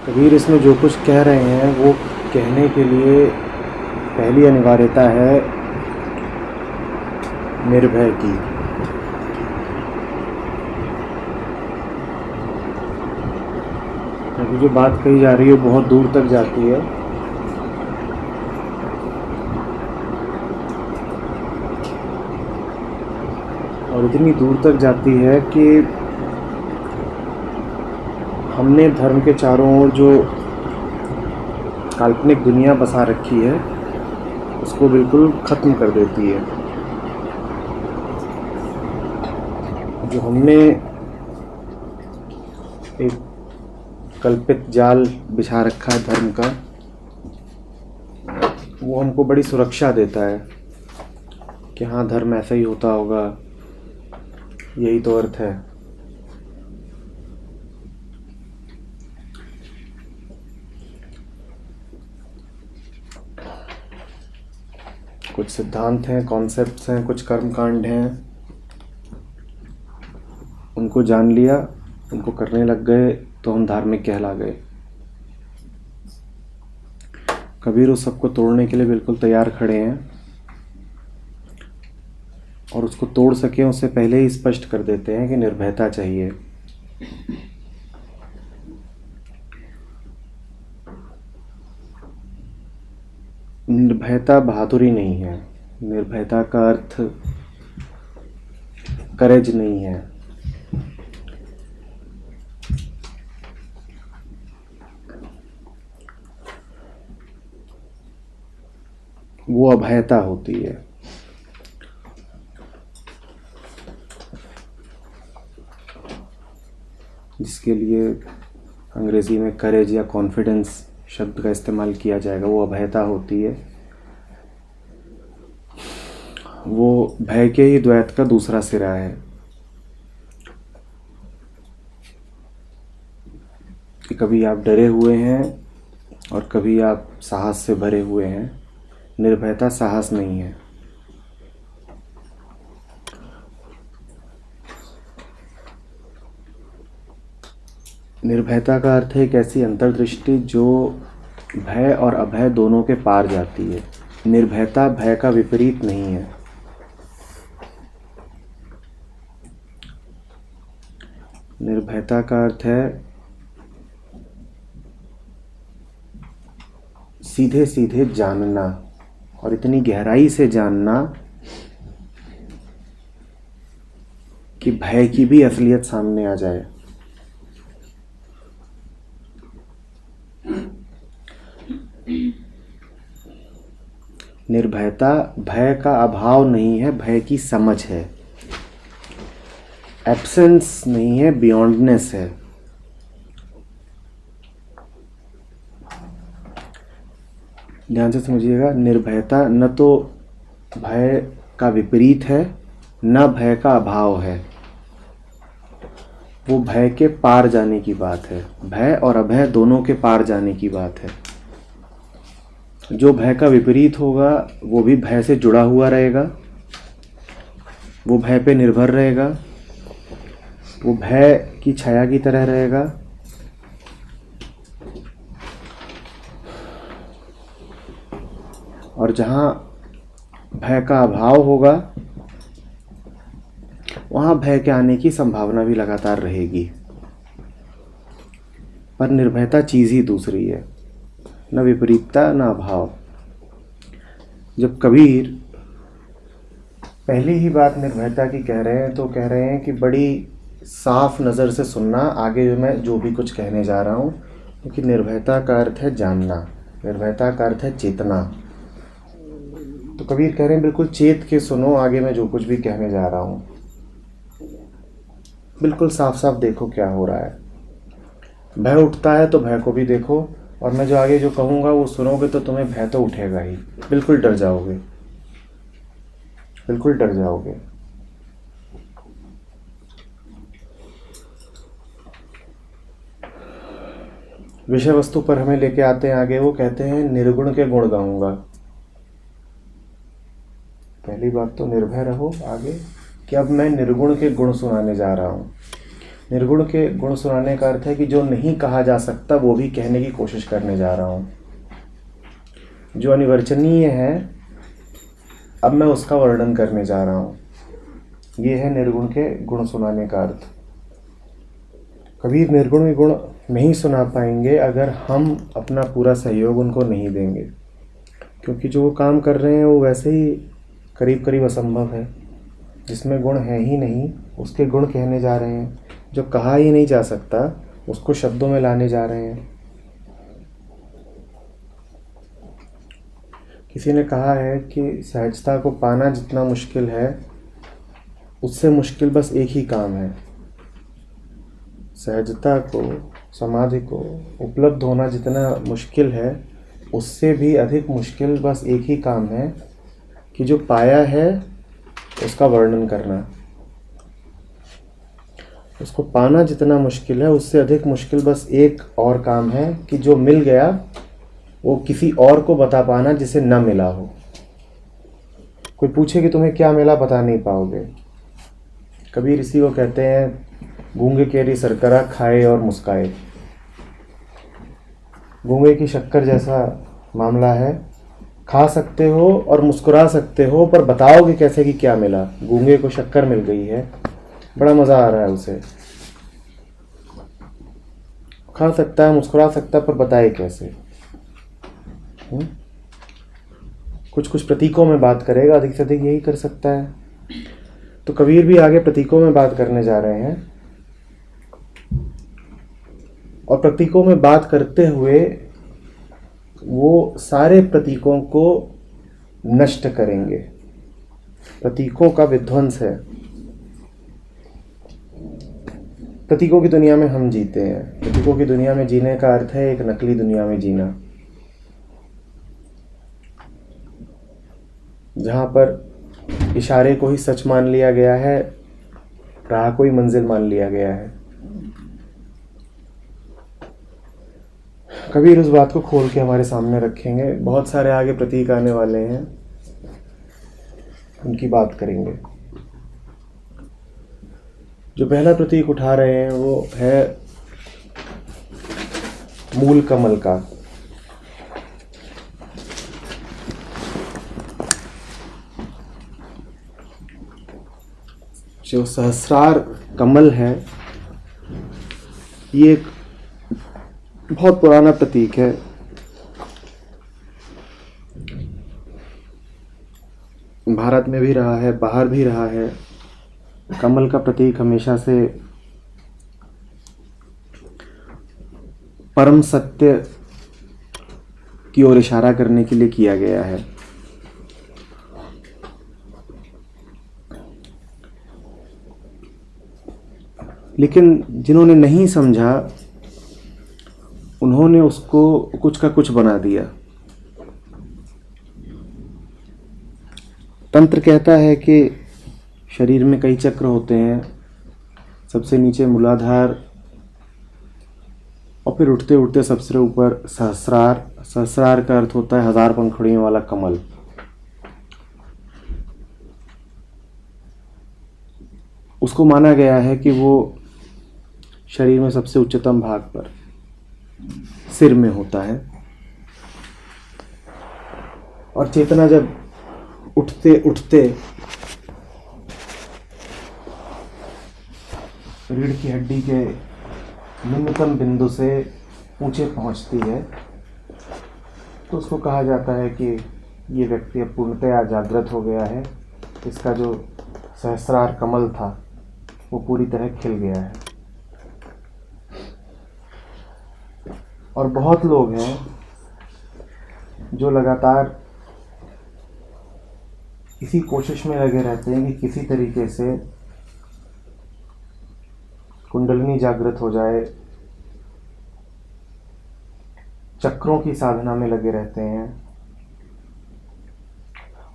कबीर इसमें जो कुछ कह रहे हैं वो कहने के लिए पहली अनिवार्यता है निर्भय की। क्योंकि जो बात कही जा रही है वो बहुत दूर तक जाती है। और इतनी दूर तक जाती है कि हमने धर्म के चारों ओर जो काल्पनिक दुनिया बसा रखी है उसको बिल्कुल ख़त्म कर देती है। जो हमने एक कल्पित जाल बिछा रखा है धर्म का, वो हमको बड़ी सुरक्षा देता है कि हाँ, धर्म ऐसा ही होता होगा, यही तो अर्थ है। कुछ सिद्धांत हैं, कॉन्सेप्ट्स हैं, कुछ कर्मकांड हैं, उनको जान लिया, उनको करने लग गए तो हम धार्मिक कहला गए। कबीर उस सबको तोड़ने के लिए बिल्कुल तैयार खड़े हैं और उसको तोड़ सकें उससे पहले ही स्पष्ट कर देते हैं कि निर्भयता चाहिए। निर्भयता बहादुरी नहीं है। निर्भयता का अर्थ करेज नहीं है। वो अभयता होती है। जिसके लिए अंग्रेजी में करेज या कॉन्फिडेंस शब्द का इस्तेमाल किया जाएगा, वो अभयता होती है। वो भय के ही द्वैत का दूसरा सिरा है कि कभी आप डरे हुए हैं और कभी आप साहस से भरे हुए हैं। निर्भयता साहस नहीं है। निर्भयता का अर्थ है एक ऐसी अंतर्दृष्टि जो भय और अभय दोनों के पार जाती है। निर्भयता भय का विपरीत नहीं है। निर्भयता का अर्थ है सीधे सीधे जानना और इतनी गहराई से जानना कि भय की भी असलियत सामने आ जाए। निर्भयता भय का अभाव नहीं है, भय की समझ है। एब्सेंस नहीं है, बियॉन्डनेस है। ध्यान से समझिएगा, निर्भयता न तो भय का विपरीत है, न भय का अभाव है। वो भय के पार जाने की बात है। भय और अभय दोनों के पार जाने की बात है। जो भय का विपरीत होगा वो भी भय से जुड़ा हुआ रहेगा, वो भय पे निर्भर रहेगा, वो भय की छाया की तरह रहेगा। और जहाँ भय का अभाव होगा वहाँ भय के आने की संभावना भी लगातार रहेगी। पर निर्भयता चीज़ ही दूसरी है, न विपरीतता न अभाव। जब कबीर पहली ही बात निर्भयता की कह रहे हैं तो कह रहे हैं कि बड़ी साफ नज़र से सुनना आगे मैं जो भी कुछ कहने जा रहा हूँ, क्योंकि निर्भयता का अर्थ है जानना, निर्भयता का अर्थ है चेतना। तो कबीर कह रहे हैं बिल्कुल चेत के सुनो आगे मैं जो कुछ भी कहने जा रहा हूँ। बिल्कुल साफ साफ देखो क्या हो रहा है। भय उठता है तो भय को भी देखो, और मैं जो आगे जो कहूँगा वो सुनोगे तो तुम्हें भय तो उठेगा ही, बिल्कुल डर जाओगे, बिल्कुल डर जाओगे। विषय वस्तु पर हमें लेके आते हैं आगे। वो कहते हैं निर्गुण के गुण गाऊंगा। पहली बात तो निर्भय रहो आगे कि अब मैं निर्गुण के गुण सुनाने जा रहा हूँ। निर्गुण के गुण सुनाने का अर्थ है कि जो नहीं कहा जा सकता वो भी कहने की कोशिश करने जा रहा हूँ। जो अनिवर्चनीय है अब मैं उसका वर्णन करने जा रहा हूँ। ये है निर्गुण के गुण सुनाने का अर्थ। कबीर निर्गुण के गुण नहीं सुना पाएंगे अगर हम अपना पूरा सहयोग उनको नहीं देंगे, क्योंकि जो वो काम कर रहे हैं वो वैसे ही करीब करीब असंभव है। जिसमें गुण है ही नहीं उसके गुण कहने जा रहे हैं। जो कहा ही नहीं जा सकता उसको शब्दों में लाने जा रहे हैं। किसी ने कहा है कि सहजता को पाना जितना मुश्किल है उससे मुश्किल बस एक ही काम है। सहजता को, समाधि को उपलब्ध होना जितना मुश्किल है उससे भी अधिक मुश्किल बस एक ही काम है कि जो पाया है उसका वर्णन करना। उसको पाना जितना मुश्किल है उससे अधिक मुश्किल बस एक और काम है कि जो मिल गया वो किसी और को बता पाना जिसे न मिला हो। कोई पूछे कि तुम्हें क्या मिला, बता नहीं पाओगे। कबीर इसी को कहते हैं गूंगे केरी सरकरा खाए और मुस्काए। गूंगे की शक्कर जैसा मामला है, खा सकते हो और मुस्कुरा सकते हो पर बताओगे कैसे कि क्या मिला। गूंगे को शक्कर मिल गई है, बड़ा मज़ा आ रहा है उसे, खा सकता है मुस्कुरा सकता है पर बताए कैसे। कुछ कुछ प्रतीकों में बात करेगा, अधिक से अधिक यही कर सकता है। तो कबीर भी आगे प्रतीकों में बात करने जा रहे हैं और प्रतीकों में बात करते हुए वो सारे प्रतीकों को नष्ट करेंगे। प्रतीकों का विध्वंस है। प्रतीकों की दुनिया में हम जीते हैं। प्रतीकों की दुनिया में जीने का अर्थ है एक नकली दुनिया में जीना, जहाँ पर इशारे को ही सच मान लिया गया है, राह को ही मंजिल मान लिया गया है। कबीर उस बात को खोल के हमारे सामने रखेंगे। बहुत सारे आगे प्रतीक आने वाले हैं, उनकी बात करेंगे। जो पहला प्रतीक उठा रहे हैं वो है मूल कमल का। जो सहस्रार कमल है ये एक बहुत पुराना प्रतीक है। भारत में भी रहा है, बाहर भी रहा है। कमल का प्रतीक हमेशा से परम सत्य की ओर इशारा करने के लिए किया गया है। लेकिन जिन्होंने नहीं समझा उन्होंने उसको कुछ का कुछ बना दिया। तंत्र कहता है कि शरीर में कई चक्र होते हैं, सबसे नीचे मूलाधार और फिर उठते उठते सबसे ऊपर सहस्रार। सहस्रार का अर्थ होता है 1000 पंखुड़ियों वाला कमल। उसको माना गया है कि वो शरीर में सबसे उच्चतम भाग पर सिर में होता है और चेतना जब उठते उठते रीढ़ की हड्डी के निम्नतम बिंदु से ऊंचे पहुंचती है तो उसको कहा जाता है कि ये व्यक्ति अब पूर्णतया जागृत हो गया है। इसका जो सहस्रार कमल था वो पूरी तरह खिल गया है। और बहुत लोग हैं जो लगातार इसी कोशिश में लगे रहते हैं कि किसी तरीके से कुंडलिनी जागृत हो जाए, चक्रों की साधना में लगे रहते हैं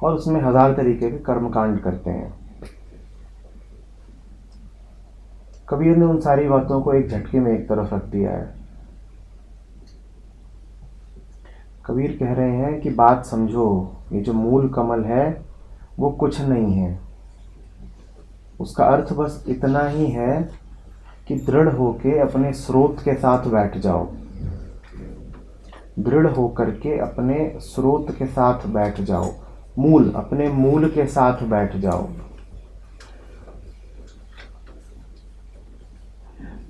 और उसमें 1000 तरीके के कर्मकांड करते हैं। कबीर ने उन सारी बातों को एक झटके में एक तरफ रख दिया है। कबीर कह रहे हैं कि बात समझो, ये जो मूल कमल है वो कुछ नहीं है। उसका अर्थ बस इतना ही है कि दृढ़ होके अपने स्रोत के साथ बैठ जाओ, दृढ़ होकर के अपने स्रोत के साथ बैठ जाओ, मूल, अपने मूल के साथ बैठ जाओ।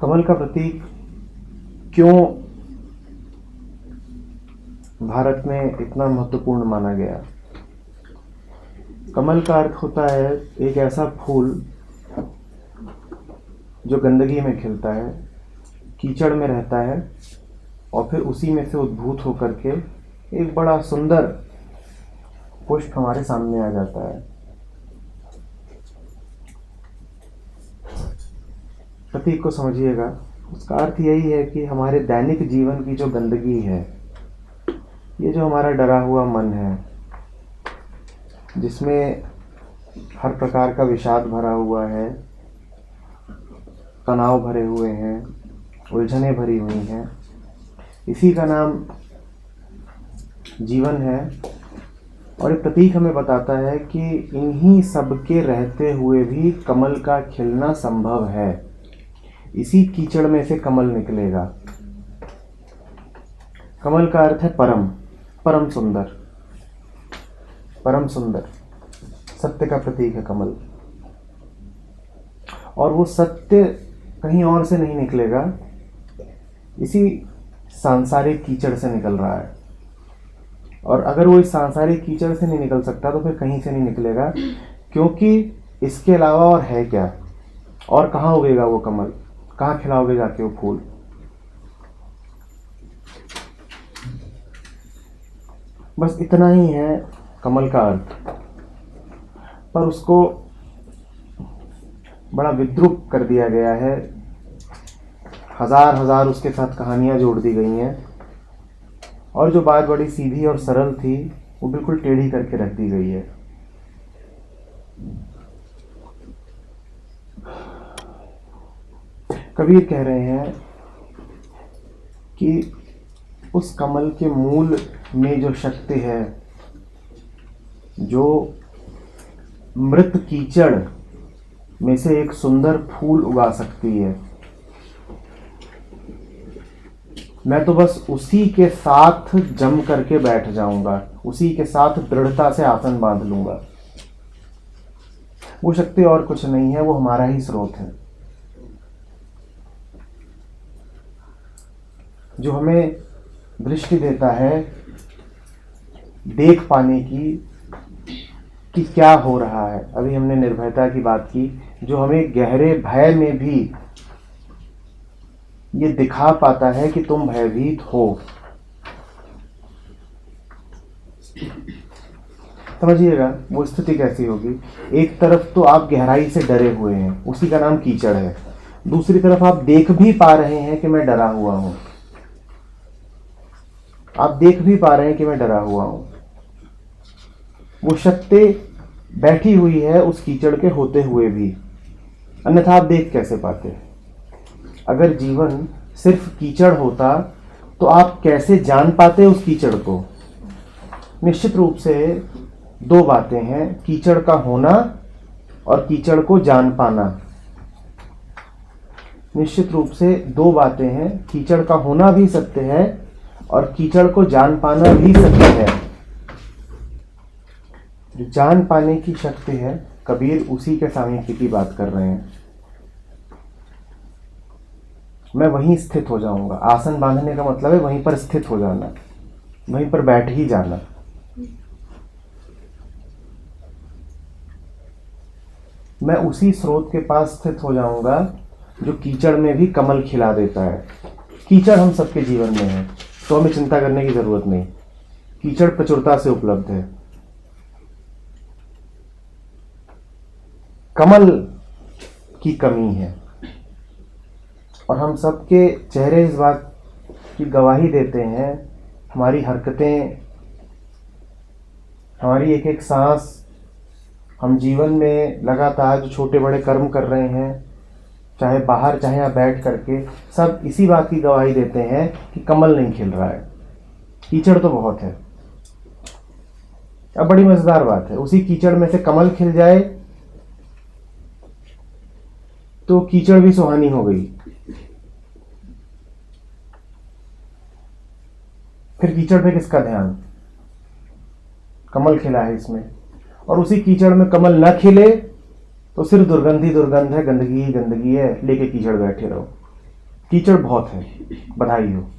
कमल का प्रतीक क्यों भारत में इतना महत्वपूर्ण माना गया? कमल का अर्थ होता है एक ऐसा फूल जो गंदगी में खिलता है, कीचड़ में रहता है और फिर उसी में से उद्भूत होकर के एक बड़ा सुंदर पुष्प हमारे सामने आ जाता है। प्रतीक को समझिएगा। उसका अर्थ यही है कि हमारे दैनिक जीवन की जो गंदगी है, ये जो हमारा डरा हुआ मन है, जिसमें हर प्रकार का विषाद भरा हुआ है, तनाव भरे हुए हैं, उलझनें भरी हुई हैं, इसी का नाम जीवन है। और एक प्रतीक हमें बताता है कि इन्हीं सब के रहते हुए भी कमल का खिलना संभव है। इसी कीचड़ में से कमल निकलेगा। कमल का अर्थ है परम, परम सुंदर, परम सुंदर, सत्य का प्रतीक है कमल। और वो सत्य कहीं और से नहीं निकलेगा, इसी सांसारिक कीचड़ से निकल रहा है। और अगर वो इस सांसारिक कीचड़ से नहीं निकल सकता तो फिर कहीं से नहीं निकलेगा, क्योंकि इसके अलावा और है क्या? और कहाँ उगेगा वो कमल? कहाँ खिलाओगे जाके वो फूल? बस इतना ही है कमल का अर्थ, पर उसको बड़ा विद्रूप कर दिया गया है। हजार हजार उसके साथ कहानियां जोड़ दी गई हैं, और जो बात बड़ी सीधी और सरल थी वो बिल्कुल टेढ़ी करके रख दी गई है। कबीर कह रहे हैं कि उस कमल के मूल में जो शक्ति है, जो मृत कीचड़ में से एक सुंदर फूल उगा सकती है, मैं तो बस उसी के साथ जम करके बैठ जाऊंगा, उसी के साथ दृढ़ता से आसन बांध लूंगा। वो शक्ति और कुछ नहीं है, वो हमारा ही स्रोत है, जो हमें दृष्टि देता है देख पाने की कि क्या हो रहा है। अभी हमने निर्भयता की बात की, जो हमें गहरे भय में भी ये दिखा पाता है कि तुम भयभीत हो। समझिएगा वो स्थिति कैसी होगी। एक तरफ तो आप गहराई से डरे हुए हैं, उसी का नाम कीचड़ है। दूसरी तरफ आप देख भी पा रहे हैं कि मैं डरा हुआ हूं, आप देख भी पा रहे हैं कि मैं डरा हुआ हूं। वो शक्ति बैठी हुई है उस कीचड़ के होते हुए भी, अन्यथा आप देख कैसे पाते? अगर जीवन सिर्फ कीचड़ होता तो आप कैसे जान पाते उस कीचड़ को? निश्चित रूप से दो बातें हैं, कीचड़ का होना और कीचड़ को जान पाना। निश्चित रूप से दो बातें हैं, कीचड़ का होना भी सत्य है और कीचड़ को जान पाना भी सत्य है। जो जान पाने की शक्ति है, कबीर उसी के सामीप्य की बात कर रहे हैं। मैं वहीं स्थित हो जाऊंगा। आसन बांधने का मतलब है वहीं पर स्थित हो जाना, वहीं पर बैठ ही जाना। मैं उसी स्रोत के पास स्थित हो जाऊंगा जो कीचड़ में भी कमल खिला देता है। कीचड़ हम सबके जीवन में है, तो हमें चिंता करने की जरूरत नहीं। कीचड़ प्रचुरता से उपलब्ध है। कमल की कमी है, और हम सबके चेहरे इस बात की गवाही देते हैं। हमारी हरकतें, हमारी एक एक सांस, हम जीवन में लगातार जो छोटे बड़े कर्म कर रहे हैं, चाहे बाहर चाहे यहाँ बैठ करके, सब इसी बात की गवाही देते हैं कि कमल नहीं खिल रहा है, कीचड़ तो बहुत है। अब बड़ी मजेदार बात है, उसी कीचड़ में से कमल खिल जाए तो कीचड़ भी सुहानी हो गई। फिर कीचड़ पे किसका ध्यान? कमल खिला है इसमें, और उसी कीचड़ में कमल न खिले तो सिर्फ दुर्गंध ही दुर्गंध है, गंदगी ही गंदगी है, लेके कीचड़ बैठे रहो। कीचड़ बहुत है, बधाई हो।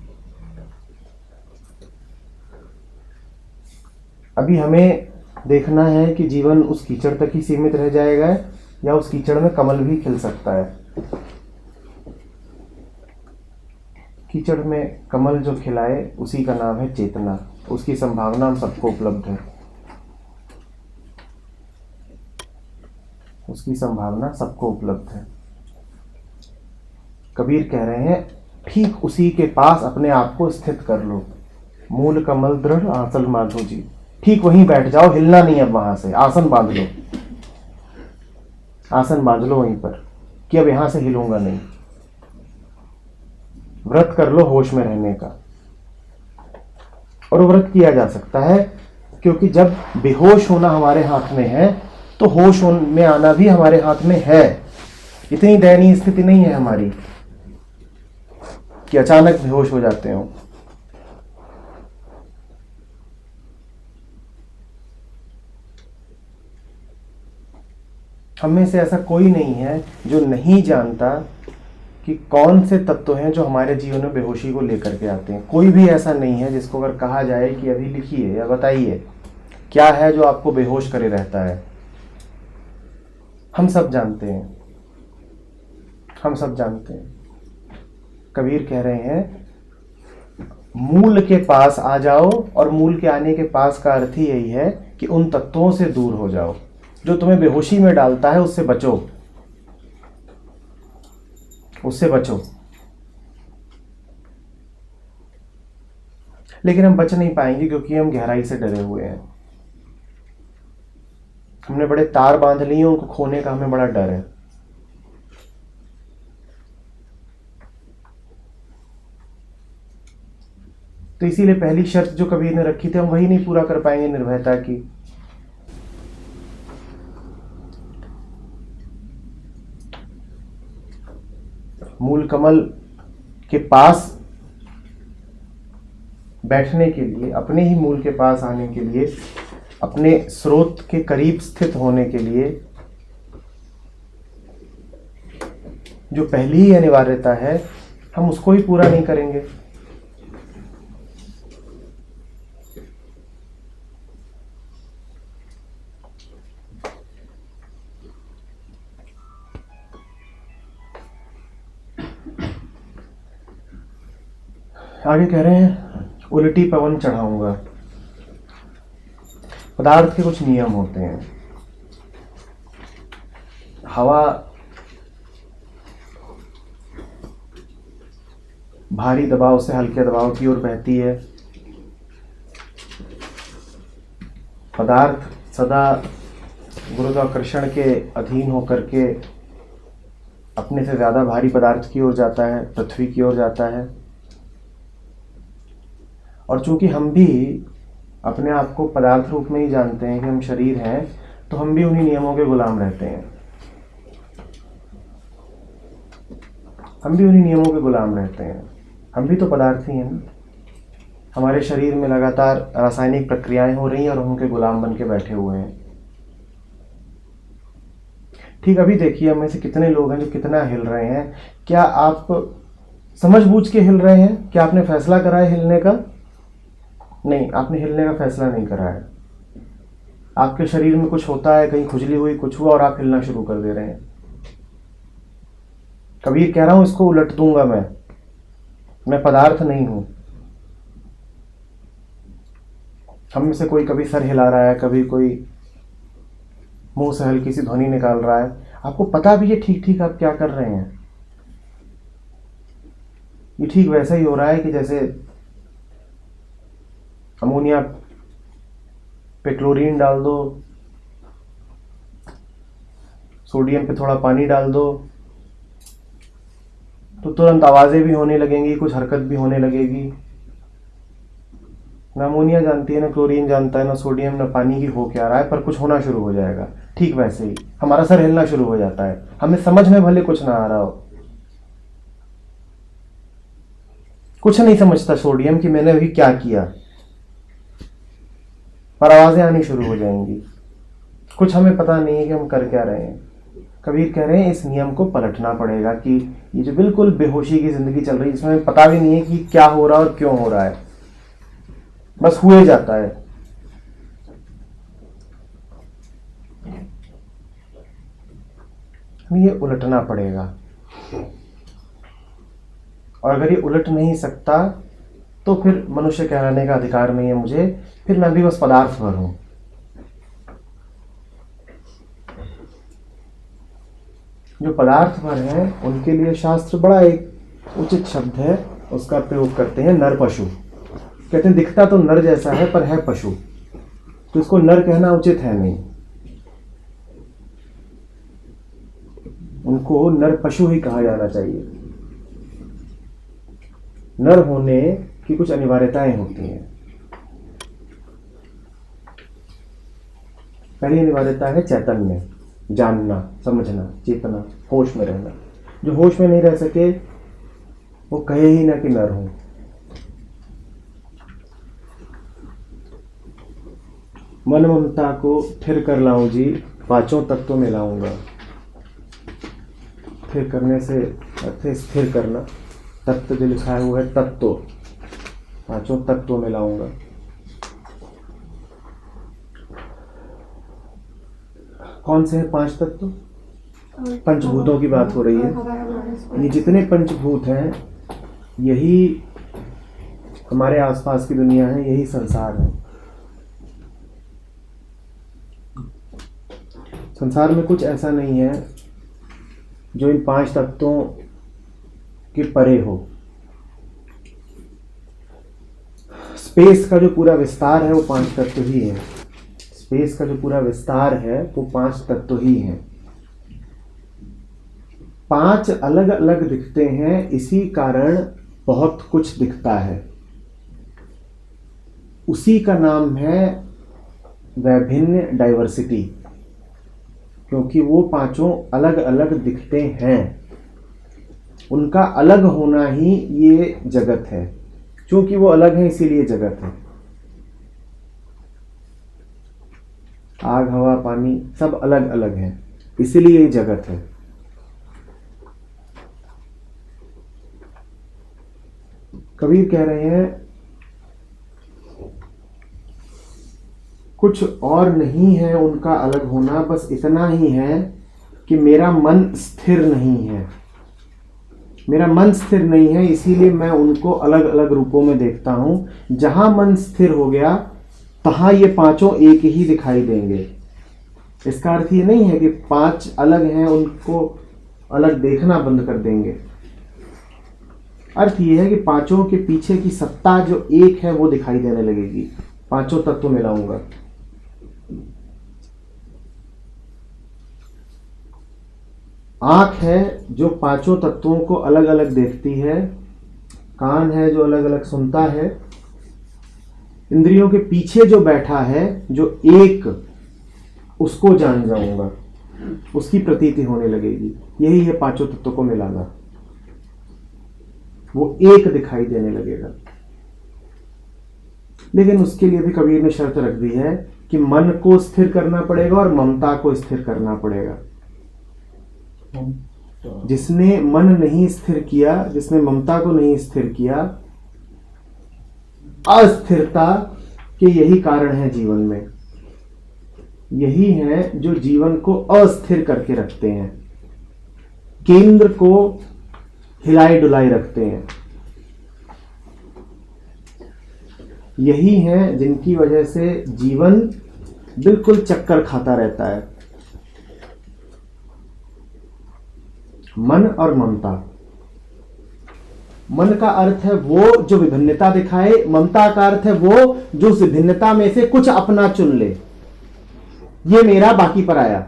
अभी हमें देखना है कि जीवन उस कीचड़ तक ही सीमित रह जाएगा या उस कीचड़ में कमल भी खिल सकता है। कीचड़ में कमल जो खिलाए उसी का नाम है चेतना, उसकी संभावना हम सबको उपलब्ध है, उसकी संभावना सबको उपलब्ध है। कबीर कह रहे हैं ठीक उसी के पास अपने आप को स्थित कर लो। मूल कमल दृढ़ आंचल माधो जी, ठीक वहीं बैठ जाओ, हिलना नहीं। अब वहां से आसन बांध लो, आसन बांध लो वहीं पर कि अब यहां से हिलूंगा नहीं। व्रत कर लो होश में रहने का। और व्रत किया जा सकता है क्योंकि जब बेहोश होना हमारे हाथ में है तो होश में आना भी हमारे हाथ में है। इतनी दयनीय स्थिति नहीं है हमारी कि अचानक बेहोश हो जाते हो। हम में से ऐसा कोई नहीं है जो नहीं जानता कि कौन से तत्व हैं जो हमारे जीवन में बेहोशी को लेकर के आते हैं। कोई भी ऐसा नहीं है जिसको अगर कहा जाए कि अभी लिखिए या बताइए क्या है जो आपको बेहोश करे रहता है। हम सब जानते हैं, हम सब जानते हैं। कबीर कह रहे हैं मूल के पास आ जाओ, और मूल के आने के पास का अर्थ ही यही है कि उन तत्वों से दूर हो जाओ जो तुम्हें बेहोशी में डालता है। उससे बचो, उससे बचो। लेकिन हम बच नहीं पाएंगे क्योंकि हम गहराई से डरे हुए हैं। हमने बड़े तार बांध लिए, उनको खोने का हमें बड़ा डर है। तो इसीलिए पहली शर्त जो कबीर ने रखी थी हम वही नहीं पूरा कर पाएंगे, निर्भयता की। मूल कमल के पास बैठने के लिए, अपने ही मूल के पास आने के लिए, अपने स्रोत के करीब स्थित होने के लिए जो पहली ही अनिवार्यता है हम उसको ही पूरा नहीं करेंगे। आगे कह रहे हैं उल्टी पवन चढ़ाऊंगा। पदार्थ के कुछ नियम होते हैं। हवा भारी दबाव से हल्के दबाव की ओर बहती है। पदार्थ सदा गुरुत्वाकर्षण के अधीन होकर के अपने से ज्यादा भारी पदार्थ की ओर जाता है, पृथ्वी की ओर जाता है। और चूंकि हम भी अपने आप को पदार्थ रूप में ही जानते हैं कि हम शरीर हैं, तो हम भी उन्हीं नियमों के गुलाम रहते हैं। हम भी उन्हीं नियमों के गुलाम रहते हैं। हम भी तो पदार्थ ही हैं। हमारे शरीर में लगातार रासायनिक प्रक्रियाएं हो रही हैं और हम उनके गुलाम बन के बैठे हुए हैं। ठीक, अभी देखिए हम में से कितने लोग हैं जो कितना हिल रहे हैं। क्या आप समझबूझ के हिल रहे हैं? क्या आपने फैसला करा है हिलने का? नहीं, आपने हिलने का फैसला नहीं करा है। आपके शरीर में कुछ होता है, कहीं खुजली हुई, कुछ हुआ और आप हिलना शुरू कर दे रहे हैं। कबीर कह रहा हूं इसको उलट दूंगा मैं पदार्थ नहीं हूं। हम में से कोई कभी सर हिला रहा है, कभी कोई मुंह से हल्की सी ध्वनि निकाल रहा है। आपको पता भी है ठीक ठीक आप क्या कर रहे हैं। ये ठीक वैसा ही हो रहा है कि जैसे अमोनिया पे क्लोरीन डाल दो, सोडियम पे थोड़ा पानी डाल दो, तो तुरंत आवाजें भी होने लगेंगी, कुछ हरकत भी होने लगेगी। ना अमोनिया जानती है, ना क्लोरीन जानता है, ना सोडियम, ना पानी की हो क्या रहा है, पर कुछ होना शुरू हो जाएगा। ठीक वैसे ही हमारा सर हिलना शुरू हो जाता है, हमें समझ में भले कुछ ना आ रहा हो। कुछ नहीं समझता सोडियम कि मैंने अभी क्या किया। पर आवाज़ें आनी शुरू हो जाएंगी। कुछ हमें पता नहीं है कि हम कर क्या रहे हैं। कबीर कह रहे हैं इस नियम को पलटना पड़ेगा कि ये जो बिल्कुल बेहोशी की ज़िंदगी चल रही है, इसमें पता भी नहीं है कि क्या हो रहा है और क्यों हो रहा है, बस हुए जाता है। ये उलटना पड़ेगा, और अगर ये उलट नहीं सकता तो फिर मनुष्य कहलाने का अधिकार नहीं है मुझे, फिर मैं भी बस पदार्थ भर हूं। जो पदार्थ भर हैं उनके लिए शास्त्र बड़ा एक उचित शब्द है, उसका प्रयोग करते हैं, नर पशु। कहते हैं दिखता तो नर जैसा है पर है पशु, तो इसको नर कहना उचित है नहीं, उनको नर पशु ही कहा जाना चाहिए। नर होने की कुछ अनिवार्यताएं होती हैं। पहली अनिवार्यता है चैतन्य, जानना, समझना, चेतना, होश में रहना। जो होश में नहीं रह सके वो कहे ही ना कि नर हूं। मन ममता को फिर कर लाऊं जी, पांचों तत्वों में लाऊंगा। फिर करने से अर्थ है स्थिर करना, तत्व जो लिखा है वो है तत्व, पांचों तत्वों में लाऊंगा। कौन से हैं पांच तत्व? पंचभूतों की बात हो रही है। ये जितने पंचभूत हैं यही हमारे आसपास की दुनिया है, यही संसार है। संसार में कुछ ऐसा नहीं है जो इन पांच तत्वों के परे हो। स्पेस का जो पूरा विस्तार है वो पांच तत्व ही है। स्पेस का जो पूरा विस्तार है वो पांच तत्व ही है। पांच अलग अलग दिखते हैं, इसी कारण बहुत कुछ दिखता है। उसी का नाम है वैभिन्न, डाइवर्सिटी, क्योंकि वो पांचों अलग अलग दिखते हैं। उनका अलग होना ही ये जगत है। क्योंकि वो अलग है इसीलिए जगत है। आग, हवा, पानी सब अलग अलग हैं, इसीलिए ये जगत है। कबीर कह रहे हैं कुछ और नहीं है उनका अलग होना, बस इतना ही है कि मेरा मन स्थिर नहीं है। मेरा मन स्थिर नहीं है, इसीलिए मैं उनको अलग अलग रूपों में देखता हूं। जहां मन स्थिर हो गया तहां ये पांचों एक ही दिखाई देंगे। इसका अर्थ ये नहीं है कि पांच अलग हैं उनको अलग देखना बंद कर देंगे। अर्थ ये है कि पांचों के पीछे की सत्ता जो एक है वो दिखाई देने लगेगी। पांचों तत्व मिलाऊंगा। आंख है जो पांचों तत्वों को अलग अलग देखती है। कान है जो अलग अलग सुनता है। इंद्रियों के पीछे जो बैठा है, जो एक, उसको जान जाऊंगा, उसकी प्रतीति होने लगेगी। यही है पांचों तत्वों को मिलाना। वो एक दिखाई देने लगेगा। लेकिन उसके लिए भी कबीर ने शर्त रख दी है कि मन को स्थिर करना पड़ेगा और ममता को स्थिर करना पड़ेगा। जिसने मन नहीं स्थिर किया, जिसने ममता को नहीं स्थिर किया, अस्थिरता के यही कारण है जीवन में। यही है जो जीवन को अस्थिर करके रखते हैं, केंद्र को हिलाई डुलाई रखते हैं। यही है जिनकी वजह से जीवन बिल्कुल चक्कर खाता रहता है। मन और ममता। मन का अर्थ है वो जो विभिन्नता दिखाए, ममता का अर्थ है वो जो उस विभिन्नता में से कुछ अपना चुन ले, ये मेरा बाकी पर आया।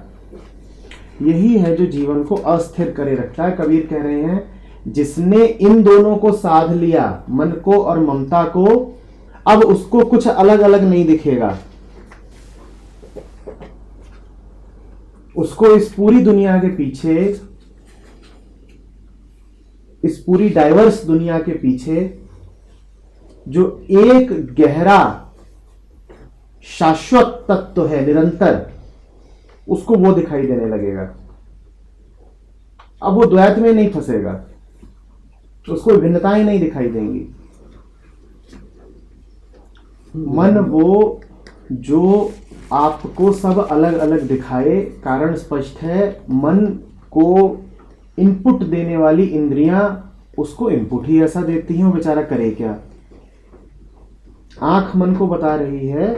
यही है जो जीवन को अस्थिर करे रखता है। कबीर कह रहे हैं जिसने इन दोनों को साध लिया, मन को और ममता को, अब उसको कुछ अलग अलग नहीं दिखेगा। उसको इस पूरी दुनिया के पीछे, इस पूरी डाइवर्स दुनिया के पीछे जो एक गहरा शाश्वत तत्व है, निरंतर, उसको वो दिखाई देने लगेगा। अब वो द्वैत में नहीं फंसेगा, उसको भिन्नताएं नहीं दिखाई देंगी। मन वो जो आपको सब अलग अलग दिखाए, कारण स्पष्ट है। मन को इनपुट देने वाली इंद्रियां उसको इनपुट ही ऐसा देती हैं, वो बेचारा करे क्या। आंख मन को बता रही है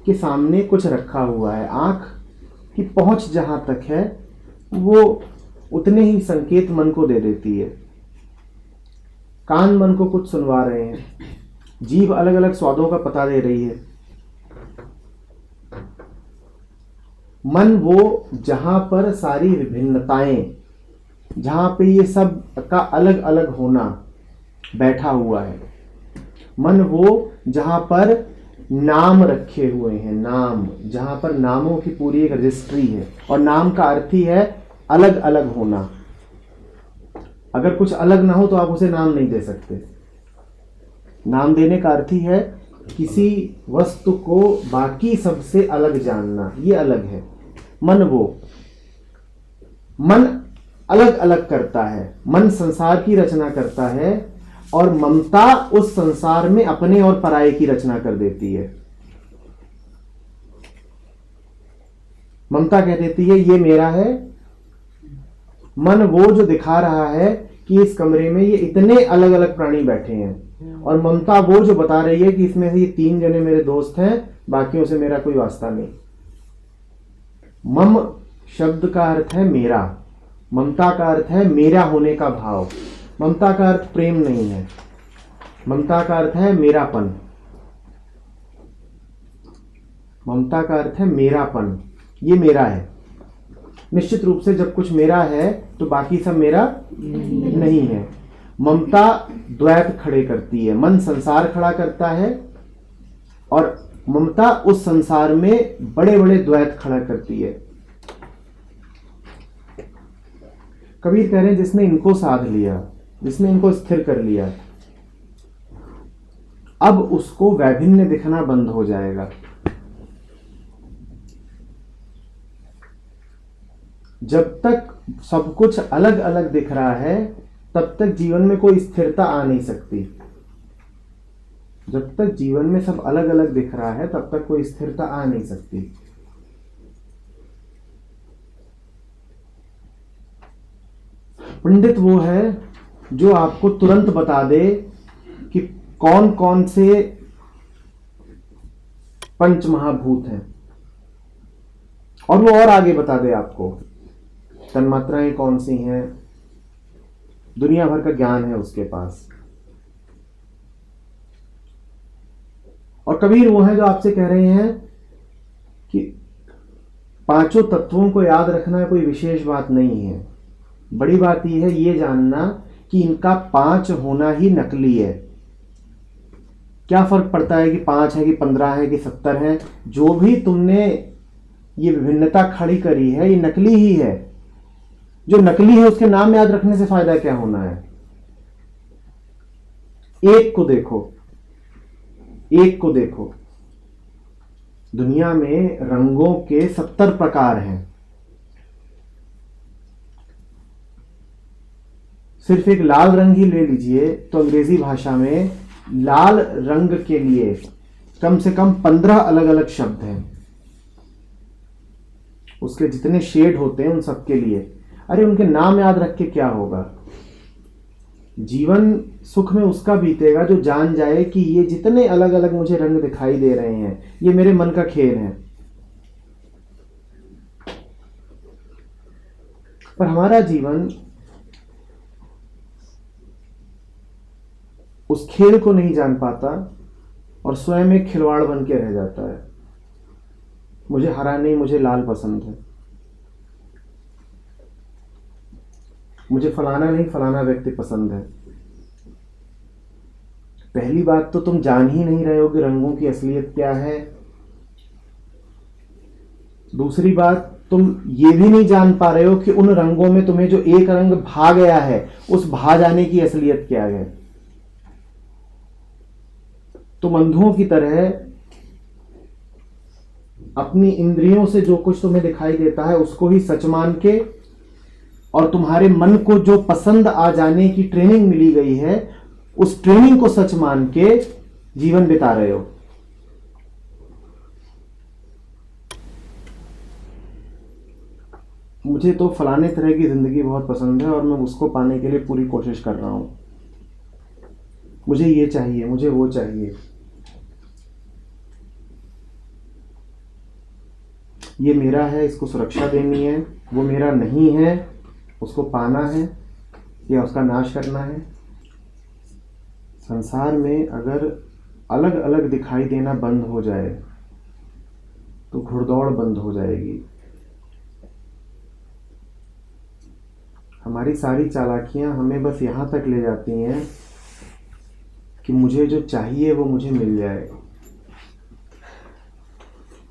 कि सामने कुछ रखा हुआ है, आंख की पहुंच जहां तक है वो उतने ही संकेत मन को दे देती है। कान मन को कुछ सुनवा रहे हैं, जीभ अलग अलग स्वादों का पता दे रही है। मन वो जहां पर सारी विभिन्नताएं, जहां पे ये सब का अलग अलग होना बैठा हुआ है, मन वो जहां पर नाम रखे हुए हैं, नाम, जहां पर नामों की पूरी एक रजिस्ट्री है, और नाम का अर्थ ही है अलग अलग होना। अगर कुछ अलग ना हो तो आप उसे नाम नहीं दे सकते। नाम देने का अर्थ ही है किसी वस्तु को बाकी सबसे अलग जानना, ये अलग है। मन अलग अलग करता है, मन संसार की रचना करता है, और ममता उस संसार में अपने और पराये की रचना कर देती है। ममता कह देती है ये मेरा है। मन वो जो दिखा रहा है कि इस कमरे में ये इतने अलग अलग प्राणी बैठे हैं, और ममता वो जो बता रही है कि इसमें से ये 3 जने मेरे दोस्त हैं, बाकियों से मेरा कोई वास्ता नहीं। मम शब्द का अर्थ है मेरा, ममता का अर्थ है मेरा होने का भाव। ममता का अर्थ प्रेम नहीं है, ममता का अर्थ है मेरापन। ममता का अर्थ है मेरापन, ये मेरा है। निश्चित रूप से जब कुछ मेरा है तो बाकी सब मेरा नहीं है। ममता द्वैत खड़े करती है, मन संसार खड़ा करता है, और ममता उस संसार में बड़े बड़े द्वैत खड़ा करती है। कबीर कह रहे हैं जिसने इनको साध लिया, जिसने इनको स्थिर कर लिया, अब उसको वैभिन्न दिखना बंद हो जाएगा। जब तक सब कुछ अलग अलग दिख रहा है तब तक जीवन में कोई स्थिरता आ नहीं सकती। जब तक जीवन में सब अलग अलग दिख रहा है तब तक कोई स्थिरता आ नहीं सकती। पंडित वो है जो आपको तुरंत बता दे कि कौन कौन से पंच महाभूत हैं, और वो और आगे बता दे आपको तन्मात्राएं कौन सी हैं, दुनिया भर का ज्ञान है उसके पास। और कबीर वो है जो आपसे कह रहे हैं कि 5 तत्वों को याद रखना कोई विशेष बात नहीं है। बड़ी बात यह है ये जानना कि इनका 5 होना ही नकली है। क्या फर्क पड़ता है कि 5 है कि 15 है कि 70 है? जो भी तुमने ये विभिन्नता खड़ी करी है ये नकली ही है। जो नकली है उसके नाम याद रखने से फायदा क्या होना है? एक को देखो, एक को देखो। दुनिया में रंगों के 70 प्रकार हैं। सिर्फ एक लाल रंग ही ले लीजिए तो अंग्रेजी भाषा में लाल रंग के लिए कम से कम 15 अलग अलग शब्द हैं। उसके जितने शेड होते हैं उन सब के लिए, अरे उनके नाम याद रख के क्या होगा? जीवन सुख में उसका बीतेगा जो जान जाए कि ये जितने अलग अलग मुझे रंग दिखाई दे रहे हैं ये मेरे मन का खेल है। पर हमारा जीवन उस खेल को नहीं जान पाता और स्वयं एक खिलवाड़ बन के रह जाता है। मुझे हरा नहीं, मुझे लाल पसंद है, मुझे फलाना नहीं फलाना व्यक्ति पसंद है। पहली बात तो तुम जान ही नहीं रहे हो कि रंगों की असलियत क्या है। दूसरी बात, तुम ये भी नहीं जान पा रहे हो कि उन रंगों में तुम्हें जो एक रंग भा गया है उस भा जाने की असलियत क्या है। तुम अंधों की तरह अपनी इंद्रियों से जो कुछ तुम्हें दिखाई देता है उसको ही सच मान के, और तुम्हारे मन को जो पसंद आ जाने की ट्रेनिंग मिली गई है उस ट्रेनिंग को सच मान के जीवन बिता रहे हो। मुझे तो फलाने तरह की जिंदगी बहुत पसंद है और मैं उसको पाने के लिए पूरी कोशिश कर रहा हूं। मुझे ये चाहिए, मुझे वो चाहिए, ये मेरा है, इसको सुरक्षा देनी है, वो मेरा नहीं है, उसको पाना है या उसका नाश करना है। संसार में अगर अलग अलग दिखाई देना बंद हो जाए तो घुड़दौड़ बंद हो जाएगी। हमारी सारी चालाकियां हमें बस यहाँ तक ले जाती हैं कि मुझे जो चाहिए वो मुझे मिल जाए।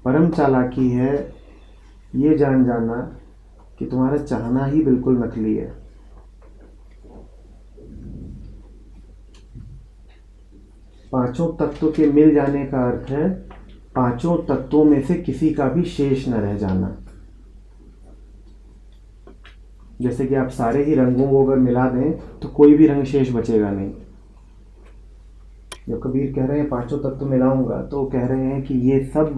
परम चालाकी है ये जान जाना कि तुम्हारा चाहना ही बिल्कुल नकली है। पांचों तत्व के मिल जाने का अर्थ है पांचों तत्वों में से किसी का भी शेष न रह जाना। जैसे कि आप सारे ही रंगों को अगर मिला दें तो कोई भी रंग शेष बचेगा नहीं। जब कबीर कह रहे हैं पांचों तत्व मिलाऊंगा तो कह रहे हैं कि ये सब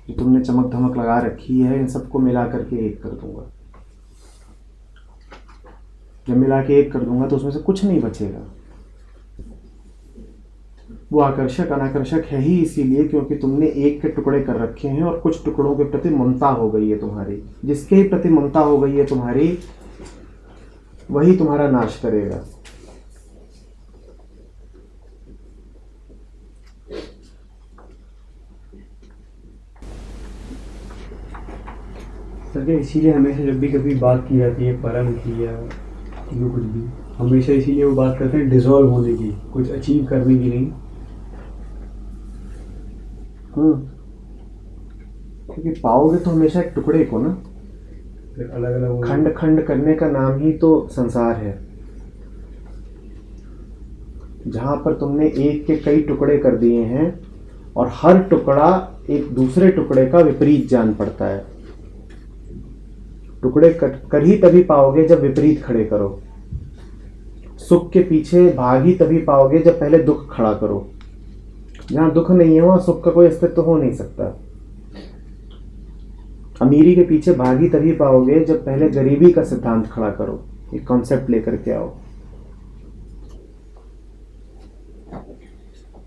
जो तुमने चमक धमक लगा रखी है इन सबको मिला करके एक कर दूंगा। जब मिला के एक कर दूंगा तो उसमें से कुछ नहीं बचेगा। वो आकर्षक अनाकर्षक है ही इसीलिए क्योंकि तुमने एक के टुकड़े कर रखे हैं और कुछ टुकड़ों के प्रति ममता हो गई है तुम्हारी। जिसके प्रति ममता हो गई है तुम्हारी वही तुम्हारा नाश करेगा। सर इसीलिए हमेशा जब भी कभी बात की जाती है परम की या जो कुछ भी, हमेशा इसीलिए वो बात करते हैं डिसॉल्व होने की, कुछ अचीव करने की नहीं। क्योंकि पाओगे तो हमेशा एक टुकड़े को ना, फिर अलग अलग खंड खंड करने का नाम ही तो संसार है। जहां पर तुमने एक के कई टुकड़े कर दिए हैं और हर टुकड़ा एक दूसरे टुकड़े का विपरीत जान पड़ता है। टुकड़े कर ही तभी पाओगे जब विपरीत खड़े करो। सुख के पीछे भाग ही तभी पाओगे जब पहले दुख खड़ा करो। जहां दुख नहीं है वहां सुख का कोई अस्तित्व हो नहीं सकता। अमीरी के पीछे भाग ही तभी पाओगे जब पहले गरीबी का सिद्धांत खड़ा करो, एक कॉन्सेप्ट लेकर के आओ।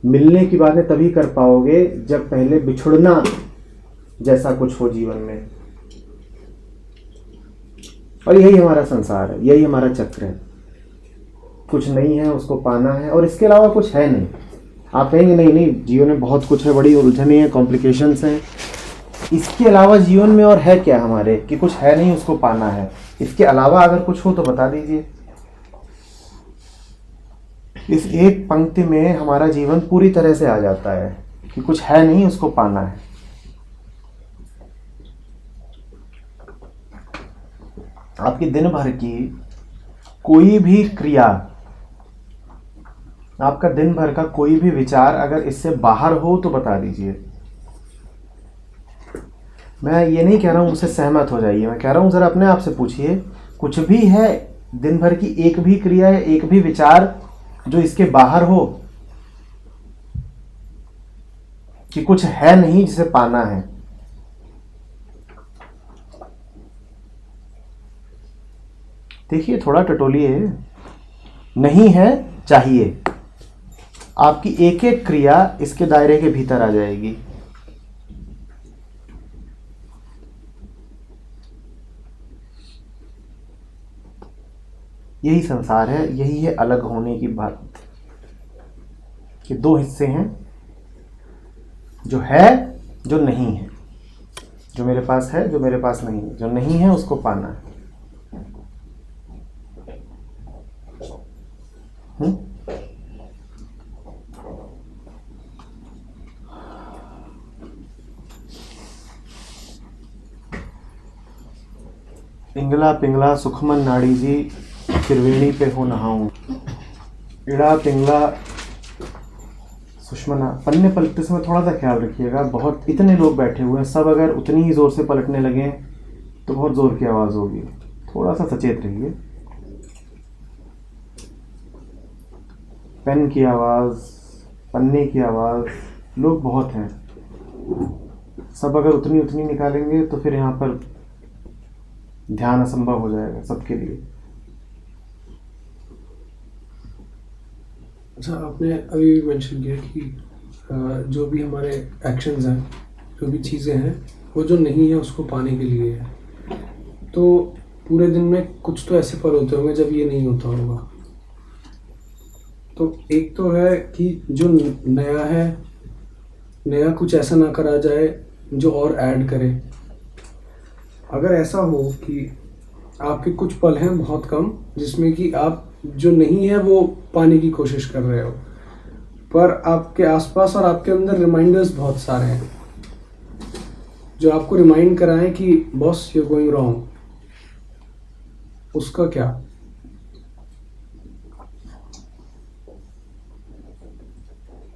मिलने की बातें तभी कर पाओगे जब पहले बिछुड़ना जैसा कुछ हो जीवन में। और यही हमारा संसार है, यही हमारा चक्र है। कुछ नहीं है उसको पाना है और इसके अलावा कुछ है नहीं। आप कहेंगे नहीं नहीं जीवन में बहुत कुछ है, बड़ी उलझने हैं, कॉम्प्लिकेशंस हैं। इसके अलावा जीवन में और है क्या हमारे कि कुछ है नहीं उसको पाना है। इसके अलावा अगर कुछ हो तो बता दीजिए। इस एक पंक्ति में हमारा जीवन पूरी तरह से आ जाता है कि कुछ है नहीं उसको पाना है। आपकी दिन भर की कोई भी क्रिया, आपका दिन भर का कोई भी विचार अगर इससे बाहर हो तो बता दीजिए। मैं ये नहीं कह रहा हूं मुझसे सहमत हो जाइए, मैं कह रहा हूं जरा अपने आप से पूछिए, कुछ भी है दिन भर की एक भी क्रिया है, एक भी विचार जो इसके बाहर हो कि कुछ है नहीं जिसे पाना है। देखिए थोड़ा टटोलिए। नहीं है चाहिए, आपकी एक एक क्रिया इसके दायरे के भीतर आ जाएगी। यही संसार है, यही है अलग होने की बात कि दो हिस्से हैं, जो है जो नहीं है, जो मेरे पास है जो मेरे पास नहीं है। जो नहीं है उसको पाना है। पिंगला पिंगला सुखमन नाड़ी जी त्रिवेणी पे हो नहाऊं। इड़ा पिंगला सुषमना पन्ने पलटते समय थोड़ा सा ख्याल रखिएगा, बहुत इतने लोग बैठे हुए हैं, सब अगर उतनी ही ज़ोर से पलटने लगें तो बहुत ज़ोर की आवाज़ होगी, थोड़ा सा सचेत रहिए। पेन की आवाज़, पन्ने की आवाज़, लोग बहुत हैं, सब अगर उतनी उतनी निकालेंगे तो फिर यहाँ पर ध्यान असंभव हो जाएगा सबके लिए। अच्छा, आपने अभी मेंशन किया कि जो भी हमारे एक्शंस हैं, जो भी चीज़ें हैं, वो जो नहीं है उसको पाने के लिए है। तो पूरे दिन में कुछ तो ऐसे पल होते होंगे जब ये नहीं होता होगा। तो एक तो है कि जो नया है, नया कुछ ऐसा ना करा जाए जो और ऐड करे। अगर ऐसा हो कि आपके कुछ पल हैं बहुत कम जिसमें कि आप जो नहीं है वो पाने की कोशिश कर रहे हो, पर आपके आसपास और आपके अंदर रिमाइंडर्स बहुत सारे हैं जो आपको रिमाइंड कराएं कि बॉस यू गोइंग रॉन्ग, उसका क्या?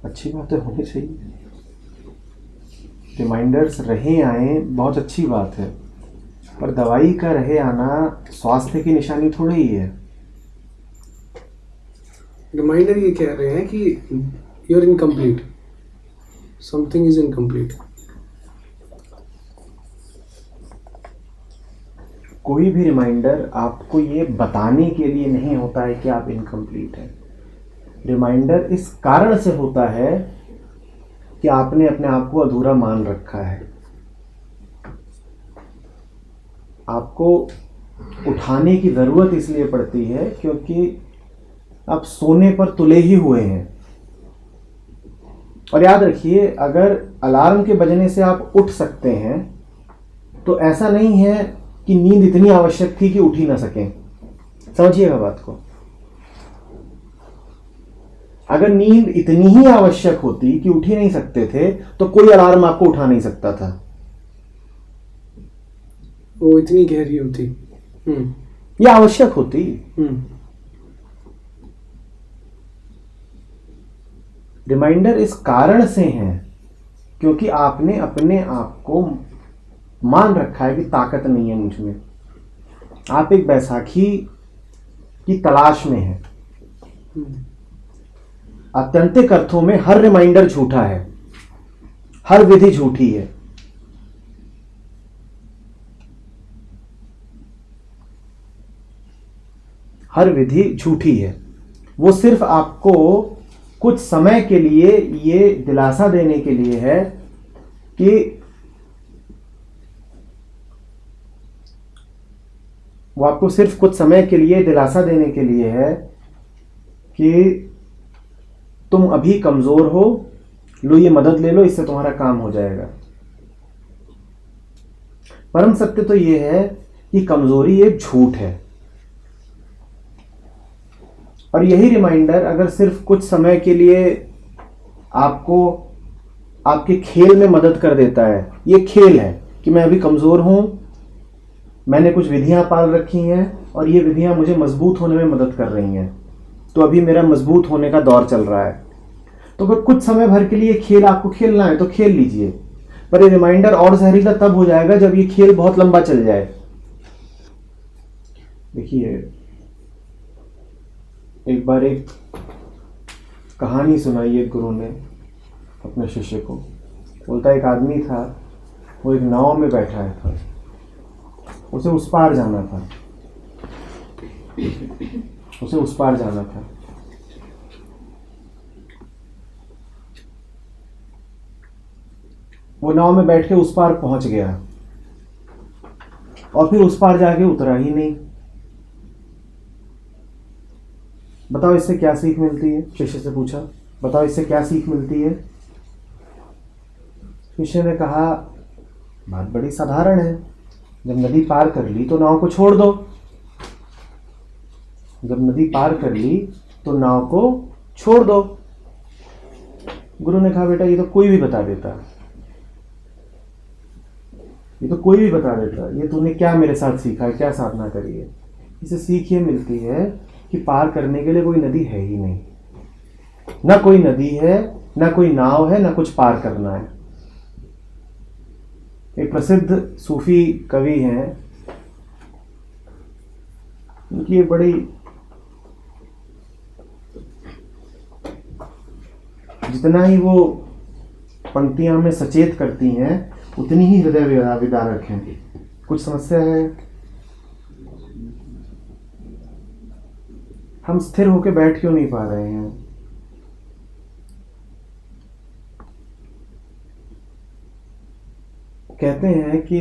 अच्छी बातें होनी चाहिए, रिमाइंडर्स रहे आए बहुत अच्छी बात है, पर दवाई का रहे आना स्वास्थ्य की निशानी थोड़ी ही है। रिमाइंडर ये कह रहे हैं कि you are incomplete, something is incomplete. कोई भी रिमाइंडर आपको ये बताने के लिए नहीं होता है कि आप इनकम्प्लीट हैं। रिमाइंडर इस कारण से होता है कि आपने अपने आप को अधूरा मान रखा है। आपको उठाने की ज़रूरत इसलिए पड़ती है क्योंकि आप सोने पर तुले ही हुए हैं। और याद रखिए, अगर अलार्म के बजने से आप उठ सकते हैं तो ऐसा नहीं है कि नींद इतनी आवश्यक थी कि उठ ही ना सकें। समझिएगा बात को। अगर नींद इतनी ही आवश्यक होती कि उठ ही नहीं सकते थे तो कोई अलार्म आपको उठा नहीं सकता था। वो इतनी गहरी होती। ये आवश्यक होती। रिमाइंडर इस कारण से हैं क्योंकि आपने अपने आप को मान रखा है कि ताकत नहीं है मुझ में। आप एक बैसाखी की तलाश में हैं। आत्यंतिक अर्थों में हर रिमाइंडर झूठा है, हर विधि झूठी है। हर विधि झूठी है। वो सिर्फ आपको कुछ समय के लिए ये दिलासा देने के लिए है कि वो आपको सिर्फ कुछ समय के लिए दिलासा देने के लिए है कि तुम अभी कमजोर हो, लो ये मदद ले लो, इससे तुम्हारा काम हो जाएगा। परम सत्य तो ये है कि कमजोरी एक झूठ है। और यही रिमाइंडर अगर सिर्फ कुछ समय के लिए आपको आपके खेल में मदद कर देता है, ये खेल है कि मैं अभी कमजोर हूं, मैंने कुछ विधियां पाल रखी हैं और ये विधियां मुझे मजबूत होने में मदद कर रही हैं, तो अभी मेरा मजबूत होने का दौर चल रहा है। तो अगर कुछ समय भर के लिए खेल आपको खेलना है तो खेल लीजिए, पर ये रिमाइंडर और जहरीला तब हो जाएगा जब ये खेल बहुत लंबा चल जाए। देखिए, एक बार एक कहानी सुनाई एक गुरु ने अपने शिष्य को। बोलता एक आदमी था, वो एक नाव में बैठा है था, उसे उस पार जाना था, उसे उस पार जाना था। वो नाव में बैठ के उस पार पहुंच गया और फिर उस पार जाके उतरा ही नहीं। बताओ इससे क्या सीख मिलती है? शिष्य से पूछा, बताओ इससे क्या सीख मिलती है? शिष्य ने कहा, बात बड़ी साधारण है, जब नदी पार कर ली तो नाव को छोड़ दो। जब नदी पार कर ली तो नाव को छोड़ दो। गुरु ने कहा, बेटा ये तो कोई भी बता देता, ये तो कोई भी बता देता, ये तूने क्या मेरे साथ सीखा है, क्या साधना करी है? इसे सीख ये मिलती है कि पार करने के लिए कोई नदी है ही नहीं, ना कोई नदी है ना कोई नाव है, ना कुछ पार करना है। एक प्रसिद्ध सूफी कवि हैं, उनकी एक बड़ी, जितना ही वो पंक्तियां हमें सचेत करती हैं उतनी ही हृदय विदारक हैं। कुछ समस्या है? हम स्थिर होकर बैठ क्यों नहीं पा रहे हैं? कहते हैं कि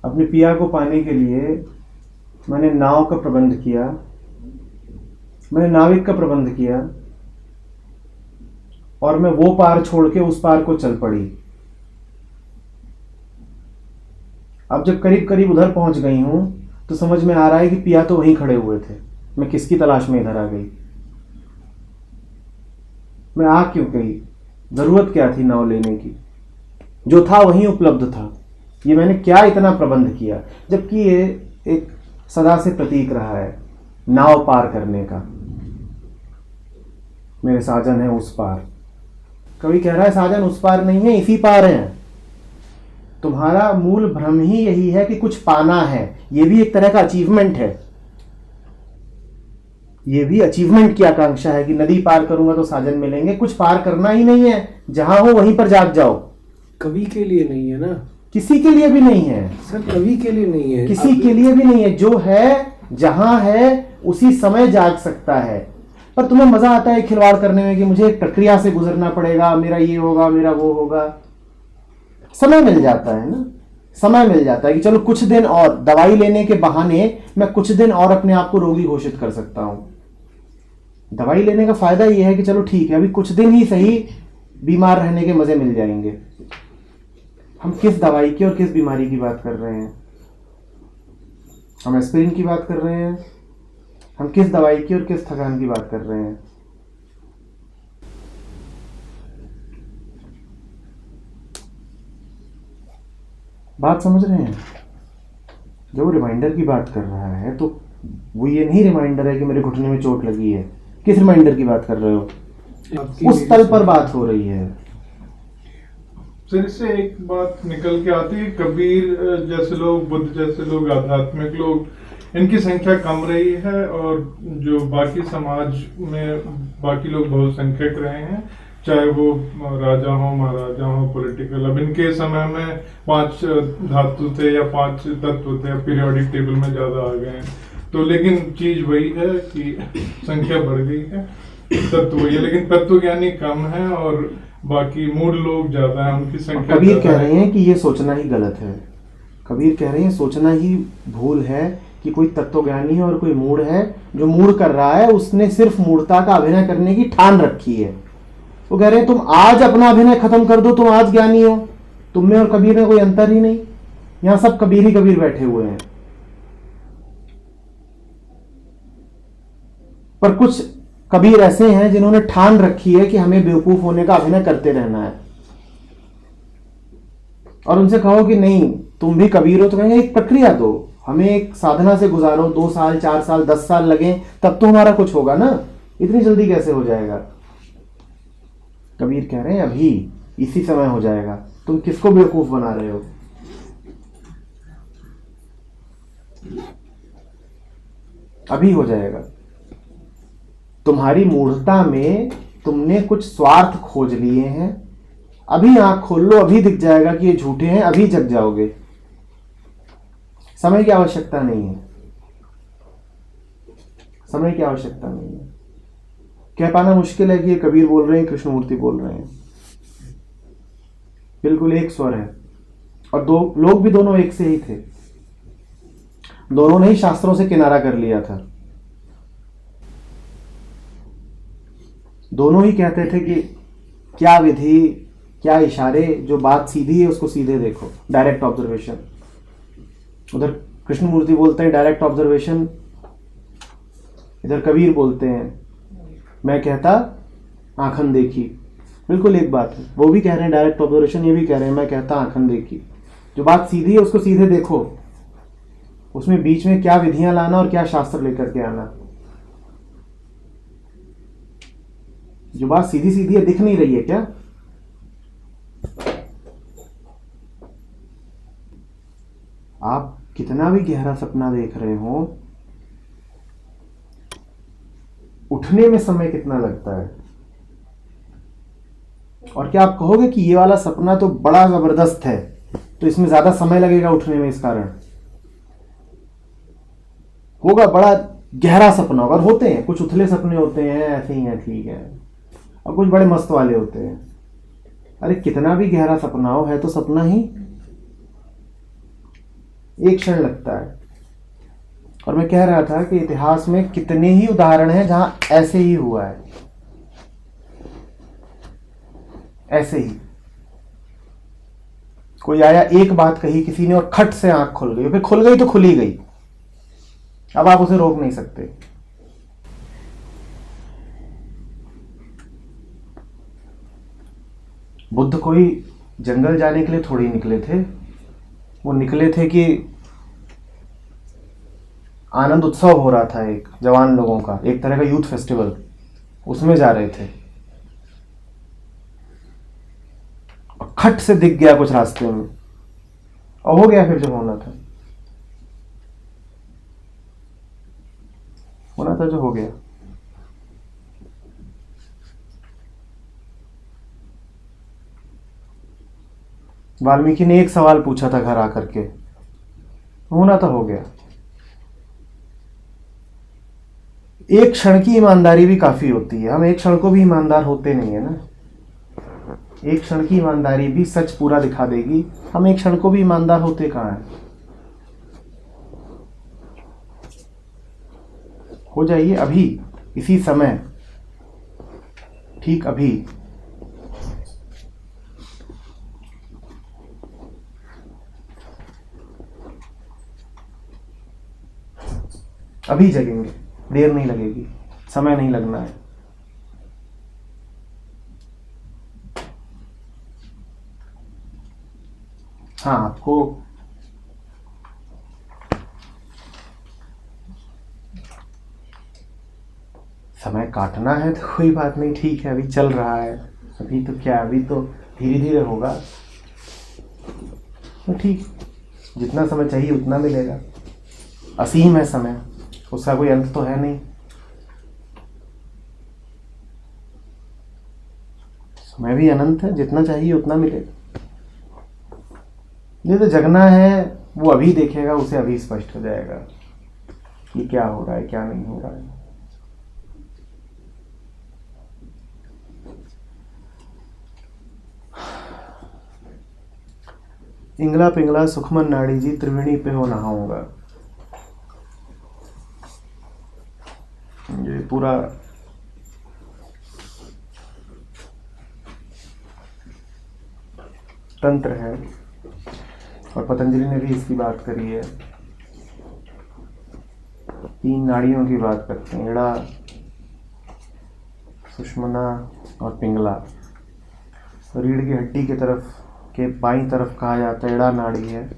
अपने पिया को पाने के लिए मैंने नाव का प्रबंध किया, मैंने नाविक का प्रबंध किया और मैं वो पार छोड़ के उस पार को चल पड़ी। अब जब करीब करीब उधर पहुंच गई हूं तो समझ में आ रहा है कि पिया तो वहीं खड़े हुए थे, मैं किसकी तलाश में इधर आ गई? मैं आ क्यों गई? जरूरत क्या थी नाव लेने की? जो था वहीं उपलब्ध था। ये मैंने क्या इतना प्रबंध किया? जबकि ये एक सदा से प्रतीक रहा है नाव पार करने का। मेरे साजन है उस पार। कवि कह रहा है साजन उस पार नहीं है, इसी पार है। तुम्हारा मूल भ्रम ही यही है कि कुछ पाना है। ये भी एक तरह का अचीवमेंट है। ये भी अचीवमेंट की आकांक्षा है कि नदी पार करूंगा तो साजन मिलेंगे। कुछ पार करना ही नहीं है, जहां हो वहीं पर जाग जाओ। कवि के लिए नहीं है ना, किसी के लिए भी नहीं है सर, कवि के लिए नहीं है, किसी के लिए भी नहीं है। जो है जहां है उसी समय जाग सकता है। पर तुम्हें मजा आता है खिलवाड़ करने में कि मुझे एक प्रक्रिया से गुजरना पड़ेगा, मेरा ये होगा, मेरा वो होगा। समय मिल जाता है ना, समय मिल जाता है कि चलो कुछ दिन और, दवाई लेने के बहाने मैं कुछ दिन और अपने आप को रोगी घोषित कर सकता हूं। दवाई लेने का फायदा यह है कि चलो ठीक है, अभी कुछ दिन ही सही बीमार रहने के मजे मिल जाएंगे। हम किस दवाई की और किस बीमारी की बात कर रहे हैं? हम एस्पिरिन की बात कर रहे हैं? हम किस दवाई की और किस थकान की बात कर रहे हैं? बात समझ रहे हैं? जब वो रिमाइंडर की बात कर रहा है तो वो ये नहीं रिमाइंडर है कि मेरे घुटने में चोट लगी है। किस रिमाइंडर की बात कर रहे हो? उस तल पर बात हो रही है। सर इससे एक बात निकल के आती है, कबीर जैसे लोग, बुद्ध जैसे लोग, आध्यात्मिक लोग, इनकी संख्या कम रही है और जो बाकी समाज में बाकी लोग बहुसंख्यक रहे हैं, चाहे वो राजा हो, महाराजा हो, पॉलिटिकल। अब इनके समय में 5 धातु थे या 5 तत्व थे, पीरियोडिक टेबल में ज्यादा आ गए हैं। तो लेकिन चीज वही है कि संख्या बढ़ गई है, तत्व वही है, लेकिन तत्वज्ञानी कम है और बाकी मूड लोग ज्यादा है, उनकी संख्या। कबीर कह रहे हैं कि ये सोचना ही गलत है। कबीर कह रहे हैं सोचना ही भूल है कि कोई तत्वज्ञानी है और कोई मूड है। जो मूड कर रहा है उसने सिर्फ मूर्ता का अभिनय करने की ठान रखी है। वो कह रहे हैं तुम आज अपना अभिनय खत्म कर दो, तुम आज ज्ञानी हो। तुम में और कबीर में कोई अंतर ही नहीं। यहां सब कबीर ही कबीर बैठे हुए हैं। पर कुछ कबीर ऐसे हैं जिन्होंने ठान रखी है कि हमें बेवकूफ होने का अभिनय करते रहना है। और उनसे कहो कि नहीं तुम भी कबीर हो, तो कहेंगे एक प्रक्रिया दो, हमें एक साधना से गुजारो, 2 साल 4 साल 10 साल लगे तब तो हमारा कुछ होगा ना, इतनी जल्दी कैसे हो जाएगा? कबीर कह रहे हैं अभी इसी समय हो जाएगा। तुम किसको बेवकूफ बना रहे हो? अभी हो जाएगा। तुम्हारी मूढ़ता में तुमने कुछ स्वार्थ खोज लिए हैं। अभी आंख खोल लो, अभी दिख जाएगा कि ये झूठे हैं, अभी जग जाओगे। समय की आवश्यकता नहीं है, समय की आवश्यकता नहीं है। कह पाना मुश्किल है कि ये कबीर बोल रहे हैं, कृष्णमूर्ति बोल रहे हैं। बिल्कुल एक स्वर है और दो लोग भी दोनों एक से ही थे। दोनों ने ही शास्त्रों से किनारा कर लिया था। दोनों ही कहते थे कि क्या विधि, क्या इशारे, जो बात सीधी है उसको सीधे देखो, डायरेक्ट ऑब्जर्वेशन। उधर कृष्णमूर्ति बोलते हैं डायरेक्ट ऑब्जर्वेशन, इधर कबीर बोलते हैं मैं कहता आंखन देखी। बिल्कुल एक बात है। वो भी कह रहे हैं डायरेक्ट ऑब्जर्वेशन, ये भी कह रहे हैं मैं कहता आंखन देखी। जो बात सीधी है उसको सीधे देखो, उसमें बीच में क्या विधियां लाना और क्या शास्त्र लेकर के आना। जो बात सीधी सीधी है दिख नहीं रही है क्या? आप कितना भी गहरा सपना देख रहे हो, उठने में समय कितना लगता है? और क्या आप कहोगे कि ये वाला सपना तो बड़ा जबरदस्त है, तो इसमें ज्यादा समय लगेगा उठने में? इस कारण होगा बड़ा गहरा सपना होगा। और होते हैं कुछ उथले सपने होते हैं, ऐसे ही हैं, ठीक है, और कुछ बड़े मस्त वाले होते हैं। अरे कितना भी गहरा सपना हो, है तो सपना ही, एक क्षण लगता है। और मैं कह रहा था कि इतिहास में कितने ही उदाहरण हैं जहां ऐसे ही हुआ है, ऐसे ही कोई आया, एक बात कही किसी ने और खट से आंख खुल गई, फिर खुल गई तो खुल ही गई, अब आप उसे रोक नहीं सकते। बुद्ध कोई जंगल जाने के लिए थोड़ी निकले थे, वो निकले थे कि आनंद उत्सव हो रहा था एक जवान लोगों का, एक तरह का यूथ फेस्टिवल, उसमें जा रहे थे। और खट से दिख गया कुछ रास्ते में, और हो गया फिर जो होना था, होना था जो हो गया। वाल्मीकि ने एक सवाल पूछा था घर आकर के, होना तो हो गया। एक क्षण की ईमानदारी भी काफी होती है। हम एक क्षण को भी ईमानदार होते नहीं है ना। एक क्षण की ईमानदारी भी सच पूरा दिखा देगी, हम एक क्षण को भी ईमानदार होते कहाँ हैं। हो जाइए अभी, इसी समय, ठीक अभी। अभी जगेंगे, देर नहीं लगेगी, समय नहीं लगना है। हाँ, आपको समय काटना है तो कोई बात नहीं, ठीक है, अभी चल रहा है, अभी तो क्या, अभी तो धीरे धीरे होगा, तो ठीक, जितना समय चाहिए उतना मिलेगा। असीम है समय, उसका कोई अंत तो है नहीं। समय भी अनंत है, जितना चाहिए उतना मिलेगा। ये तो जगना है, वो अभी देखेगा, उसे अभी स्पष्ट हो जाएगा कि क्या हो रहा है, क्या नहीं हो रहा है। इंगला पिंगला सुखमन नाड़ी जी, त्रिवेणी पे हो नहाऊंगा। ये पूरा तंत्र है, और पतंजलि ने भी इसकी बात करी है। 3 नाड़ियों की बात करते हैं, एड़ा, सुषुम्ना और पिंगला। रीढ़ की हड्डी की तरफ के बाईं तरफ कहा जाता है एड़ा नाड़ी है,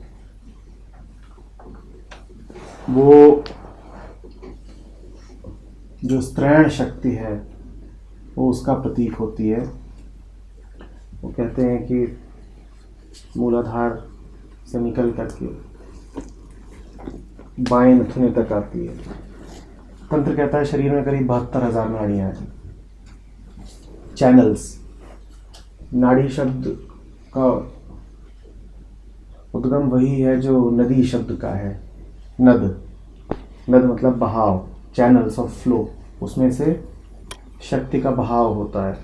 वो जो स्त्रैण शक्ति है वो उसका प्रतीक होती है। वो कहते हैं कि मूलाधार से निकल करके बाएं नथुने तक आती है। तंत्र कहता है शरीर में करीब 72,000 नाड़ियां हैं, चैनल्स। नाड़ी शब्द का उद्गम वही है जो नदी शब्द का है। नद, नद मतलब बहाव, चैनल्स ऑफ फ्लो, उसमें से शक्ति का बहाव होता है,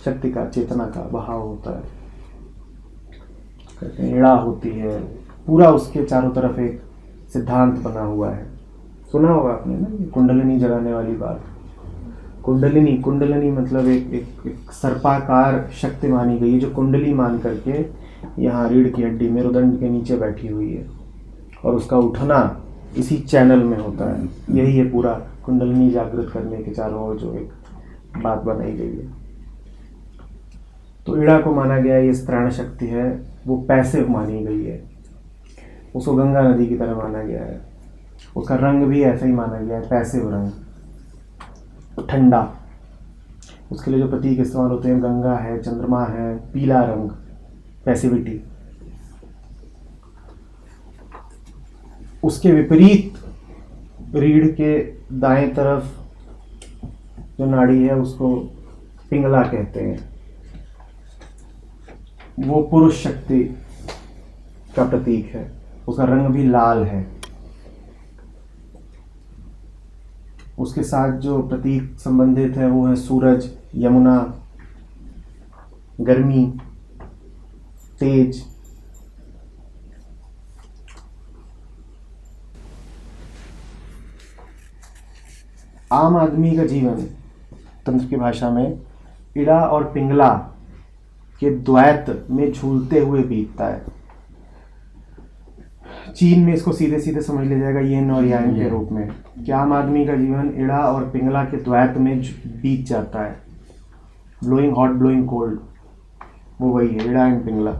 शक्ति का, चेतना का बहाव होता है। कहते हैं एड़ा होती है, पूरा उसके चारों तरफ एक सिद्धांत बना हुआ है। सुना होगा आपने ना, कुंडलिनी जगाने वाली बात। कुंडलिनी, कुंडलिनी मतलब एक सर्पाकार शक्ति मानी गई है, जो कुंडली मान करके यहाँ रीढ़ की हड्डी मेरुदंड के नीचे बैठी हुई है, और उसका उठना इसी चैनल में होता है। यही है पूरा कुंडलिनी जागृत करने के चारों ओर जो एक बात बनाई गई है। तो ईड़ा को माना गया ये स्त्राण शक्ति है, वो पैसिव मानी गई है। उसको गंगा नदी की तरह माना गया है। उसका रंग भी ऐसा ही माना गया है, पैसिव रंग, ठंडा। उसके लिए जो प्रतीक इस्तेमाल होते हैं, गंगा है, चंद्रमा है, पीला रंग पैसिविटी। उसके विपरीत रीढ़ के दाएं तरफ जो नाड़ी है उसको पिंगला कहते हैं। वो पुरुष शक्ति का प्रतीक है, उसका रंग भी लाल है। उसके साथ जो प्रतीक संबंधित है वो है सूरज, यमुना, गर्मी, तेज। आम आदमी का जीवन तंत्र की भाषा में इड़ा और पिंगला के द्वैत में झूलते हुए बीतता है। चीन में इसको सीधे सीधे समझ लिया जाएगा यिन और यांग के रूप में, कि आम आदमी का जीवन इड़ा और पिंगला के द्वैत में बीत जाता है। ब्लोइंग हॉट, ब्लोइंग कोल्ड, वो वही है Ida and Pingala.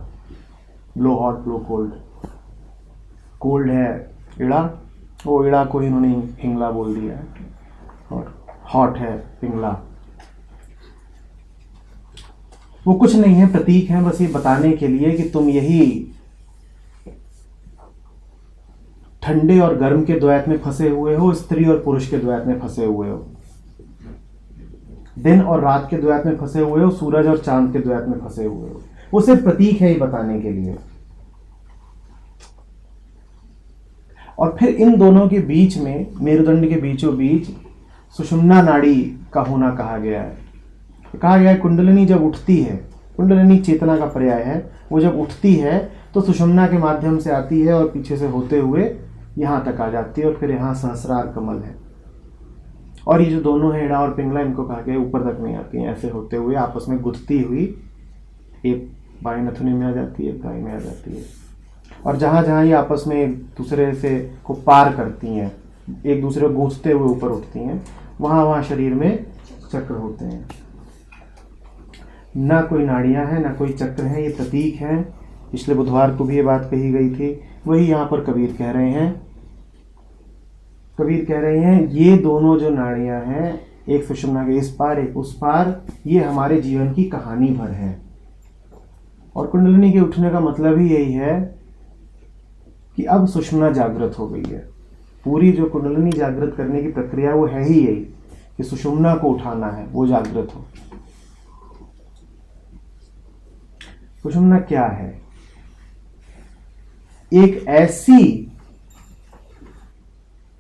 Blow hot, blow cold. Cold है इड़ा, वो इड़ा को इन्होंने पिंगला बोल दिया है, और हॉट है पिंगला। वो कुछ नहीं है, प्रतीक है, बस ये बताने के लिए कि तुम यही ठंडे और गर्म के द्वैत में फंसे हुए हो, स्त्री और पुरुष के द्वैत में फंसे हुए हो, दिन और रात के द्वैत में फंसे हुए हो, सूरज और चांद के द्वैत में फंसे हुए हो। वो सिर्फ प्रतीक है ये बताने के लिए। और फिर इन दोनों के बीच में, मेरुदंड के बीचों बीच सुषुम्ना नाड़ी का होना कहा गया है। कहा गया है कुंडलिनी जब उठती है, कुंडलिनी चेतना का पर्याय है, वो जब उठती है तो सुषुम्ना के माध्यम से आती है और पीछे से होते हुए यहाँ तक आ जाती है, और फिर यहाँ सहस्रार कमल है। और ये जो दोनों है इड़ा और पिंगला, इनको कहा गया ऊपर तक नहीं आती हैं, ऐसे होते हुए आपस में गुथती हुई एक बाएं नथुनी में आ जाती है, एक दाएं में आ जाती है। और जहाँ जहाँ ये आपस में एक दूसरे से को पार करती हैं, एक दूसरे को गूंथते हुए ऊपर उठती हैं, वहाँ वहाँ शरीर में चक्र होते हैं। ना कोई नाड़ियाँ हैं, ना कोई चक्र हैं, ये प्रतीक हैं। पिछले बुधवार को भी ये बात कही गई थी, वही यहाँ पर कबीर कह रहे हैं। कबीर कह रहे हैं ये दोनों जो नाड़ियाँ हैं, एक सुषुम्ना के इस पार एक उस पार, ये हमारे जीवन की कहानी भर है। और कुंडलिनी के उठने का मतलब ही यही है कि अब सुषुम्ना जागृत हो गई है। पूरी जो कुंडलिनी जागृत करने की प्रक्रिया वो है ही यही कि सुषुम्ना को उठाना है, वो जागृत हो। सुषुम्ना क्या है? एक ऐसी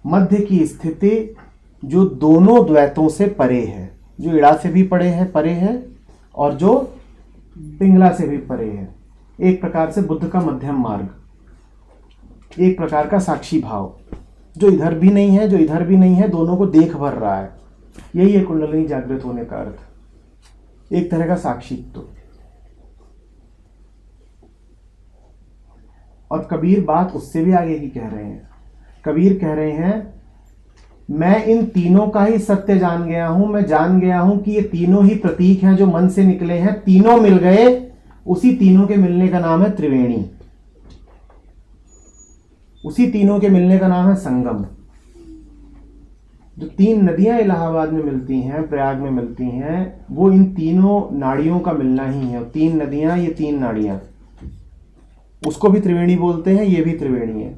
मध्य की स्थिति जो दोनों द्वैतों से परे है, जो इड़ा से भी परे है और जो पिंगला से भी परे है। एक प्रकार से बुद्ध का मध्यम मार्ग, एक प्रकार का साक्षी भाव, जो इधर भी नहीं है, जो इधर भी नहीं है, दोनों को देख भर रहा है। यही है कुंडलिनी जागृत होने का अर्थ, एक तरह का साक्षित्व। और कबीर बात उससे भी आगे की कह रहे हैं। कबीर कह रहे हैं मैं इन तीनों का ही सत्य जान गया हूं। मैं जान गया हूं कि ये तीनों ही प्रतीक हैं जो मन से निकले हैं, तीनों मिल गए, उसी तीनों के मिलने का नाम है त्रिवेणी, उसी तीनों के मिलने का नाम है संगम। जो तीन नदियां इलाहाबाद में मिलती हैं, प्रयाग में मिलती हैं, वो इन तीनों नाड़ियों का मिलना ही है। तीन नदियां, ये तीन नाड़ियां, उसको भी त्रिवेणी बोलते हैं, ये भी त्रिवेणी है।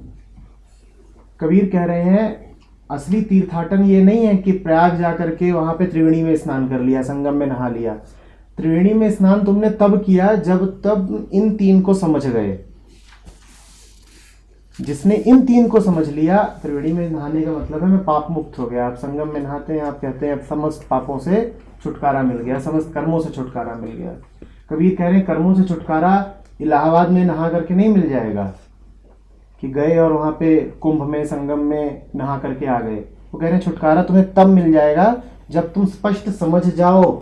कबीर कह रहे हैं असली तीर्थाटन ये नहीं है कि प्रयाग जाकर के वहां पे त्रिवेणी में स्नान कर लिया, संगम में नहा लिया। त्रिवेणी में स्नान तुमने तब किया जब तब इन तीन को समझ गए। जिसने इन तीन को समझ लिया, त्रिवेणी में नहाने का मतलब है मैं पाप मुक्त हो गया। आप संगम में नहाते हैं, आप कहते हैं अब समस्त पापों से छुटकारा मिल गया, समस्त कर्मों से छुटकारा मिल गया। कबीर कह रहे हैं कर्मों से छुटकारा इलाहाबाद में नहा करके नहीं मिल जाएगा कि गए और वहां पे कुंभ में, संगम में नहा करके आ गए। वो कह रहे हैं छुटकारा तुम्हें तब मिल जाएगा जब तुम स्पष्ट समझ जाओ,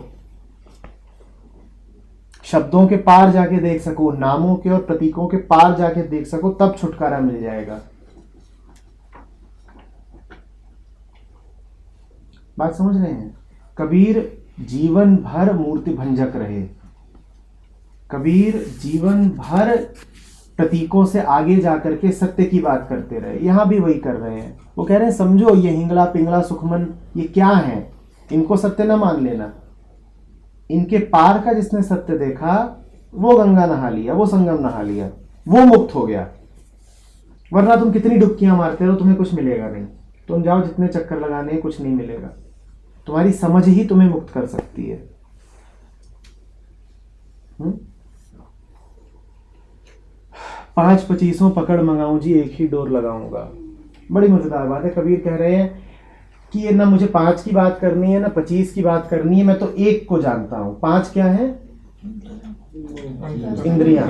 शब्दों के पार जाके देख सको, नामों के और प्रतीकों के पार जाके देख सको, तब छुटकारा मिल जाएगा। बात समझ रहे हैं? कबीर जीवन भर मूर्ति भंजक रहे, कबीर जीवन भर प्रतीकों से आगे जाकर के सत्य की बात करते रहे। यहां भी वही कर रहे हैं। वो कह रहे हैं समझो ये हिंगला, पिंगला, सुखमन ये क्या है, इनको सत्य न मान लेना। इनके पार का जिसने सत्य देखा वो गंगा नहा लिया, वो संगम नहा लिया, वो मुक्त हो गया। वरना तुम कितनी डुबकियां मारते रहो, तुम्हें कुछ मिलेगा नहीं। तुम जाओ जितने चक्कर लगाने, कुछ नहीं मिलेगा। तुम्हारी समझ ही तुम्हें मुक्त कर सकती है। 5-25 पकड़ मंगाऊं जी, एक ही डोर लगाऊंगा। बड़ी मजेदार बात है। कबीर कह रहे हैं कि ये ना मुझे 5 की बात करनी है ना 25 की बात करनी है, मैं तो एक को जानता हूं। 5 क्या है? इंद्रियां।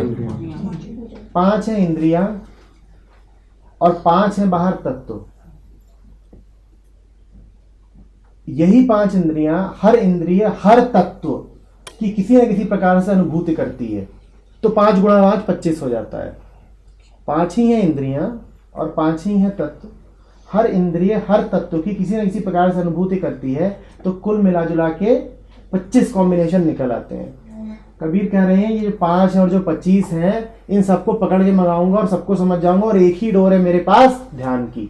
5 है इंद्रियां और 5 है बाहर तत्व। यही 5 इंद्रियां, हर इंद्रिय हर तत्व की किसी न किसी प्रकार से अनुभूति करती है। तो 5 गुणा 5 25 हो जाता है। 5 ही है इंद्रियां और 5 ही है तत्व। हर इंद्रिय हर तत्व की किसी न किसी प्रकार से अनुभूति करती है। तो कुल मिला जुला के 25 कॉम्बिनेशन निकल आते हैं। कबीर कह रहे हैं ये 5 और जो 25 हैं, इन सबको पकड़ के मंगाऊंगा और सबको समझ जाऊंगा, और एक ही डोर है मेरे पास, ध्यान की।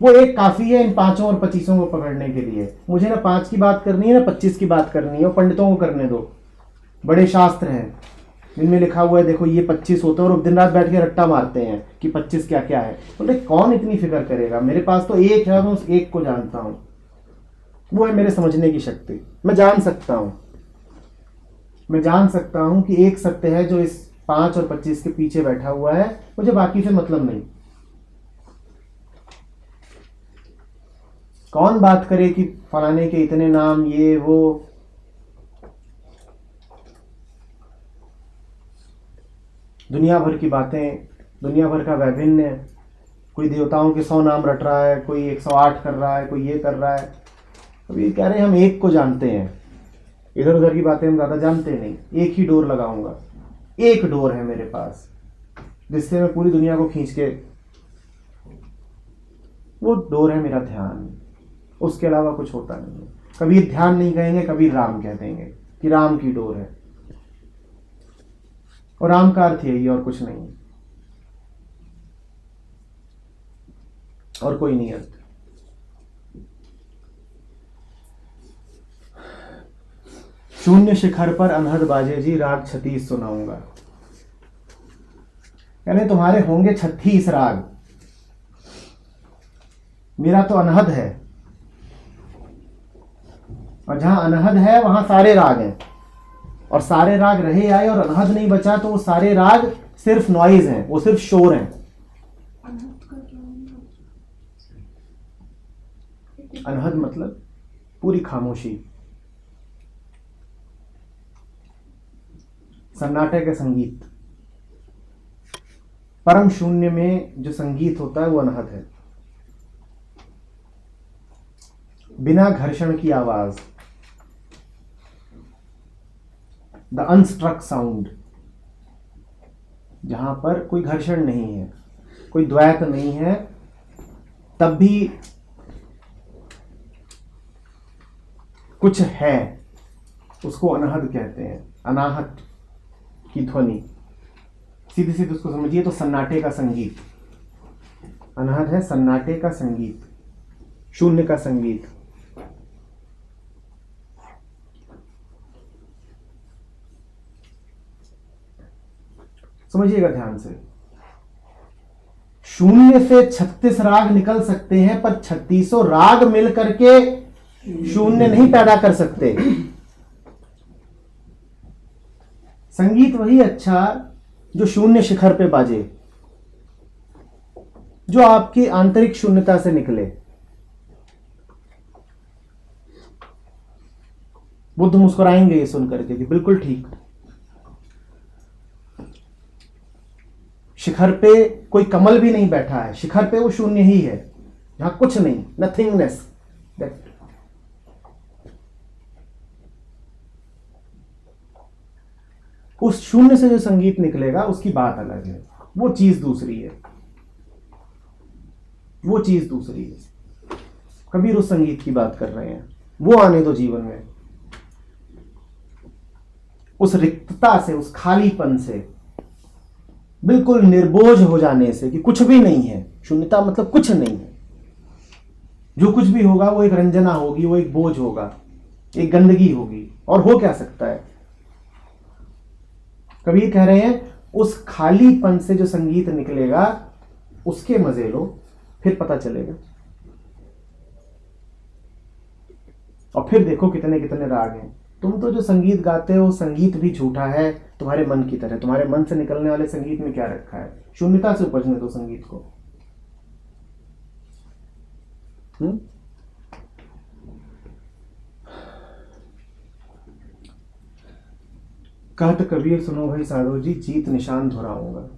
वो एक काफी है इन 5 और 25 को पकड़ने के लिए। मुझे ना 5 की बात करनी है ना 25 की बात करनी है, और पंडितों को करने दो। बड़े शास्त्र हैं जिनमें लिखा हुआ है देखो ये 25 होता है, और दिन रात बैठ के रट्टा मारते हैं कि 25 क्या क्या है। बोले कौन इतनी फिक्र करेगा, मेरे पास तो एक है, मैं उस एक को जानता हूं। वो है मेरे समझने की शक्ति। मैं जान सकता हूं कि एक सत्य है जो इस 5 और 25 के पीछे बैठा हुआ है। मुझे बाकी से मतलब नहीं। कौन बात करे कि फलाने के इतने नाम, ये वो। दुनिया भर की बातें, दुनिया भर का वैभिन्य। कोई देवताओं के 100 नाम रट रहा है, कोई 108 कर रहा है, कोई ये कर रहा है। अभी कह रहे हैं हम एक को जानते हैं, इधर उधर की बातें हम ज़्यादा जानते नहीं। एक ही डोर लगाऊंगा, एक डोर है मेरे पास जिससे मैं पूरी दुनिया को खींच के, वो डोर है मेरा ध्यान। उसके अलावा कुछ होता नहीं है। कभी ध्यान नहीं कहेंगे, कभी राम कह देंगे कि राम की डोर है, और राम का अर्थ यही और कुछ नहीं, और कोई नहीं अर्थ। शून्य शिखर पर अनहद बाजे जी, राग 36 सुनाऊंगा। यानी तुम्हारे होंगे 36 राग, मेरा तो अनहद है। और जहां अनहद है वहां सारे राग हैं, और सारे राग रहे आए और अनहद नहीं बचा तो वो सारे राग सिर्फ नॉइज हैं, वो सिर्फ शोर हैं। अनहद मतलब पूरी खामोशी, सन्नाटे का संगीत। परम शून्य में जो संगीत होता है वो अनहद है। बिना घर्षण की आवाज, द अनस्ट्रक साउंड, जहां पर कोई घर्षण नहीं है, कोई द्वैत नहीं है, तब भी कुछ है, उसको अनहद कहते हैं। अनाहत की ध्वनि, सीधी सीधी उसको समझिए तो सन्नाटे का संगीत। अनहद है सन्नाटे का संगीत, शून्य का संगीत। समझिएगा ध्यान से। शून्य से 36 राग निकल सकते हैं, पर 36 राग मिल करके शून्य नहीं पैदा कर सकते। संगीत वही अच्छा जो शून्य शिखर पे बाजे, जो आपकी आंतरिक शून्यता से निकले। बुद्ध मुस्कुराएंगे ये सुनकर के कि बिल्कुल ठीक। शिखर पे कोई कमल भी नहीं बैठा है, शिखर पे वो शून्य ही है, जहां कुछ नहीं, नथिंगनेस। उस शून्य से जो संगीत निकलेगा उसकी बात अलग है, वो चीज दूसरी है, वो चीज दूसरी है। कबीर उस संगीत की बात कर रहे हैं, वो आने दो जीवन में। उस रिक्तता से, उस खालीपन से, बिल्कुल निर्बोझ हो जाने से कि कुछ भी नहीं है। शून्यता मतलब कुछ नहीं है। जो कुछ भी होगा वो एक रंजना होगी, वो एक बोझ होगा। एक गंदगी होगी, और हो क्या सकता है। कबीर कह रहे हैं उस खालीपन से जो संगीत निकलेगा उसके मजे लो, फिर पता चलेगा। और फिर देखो कितने कितने राग हैं। तुम तो जो संगीत गाते हो संगीत भी झूठा है, तुम्हारे मन की तरह। तुम्हारे मन से निकलने वाले संगीत में क्या रखा है? शून्यता से उपजने दो संगीत को। कहत कबीर सुनो भाई साधो जी, जीत निशान धुराऊंगा।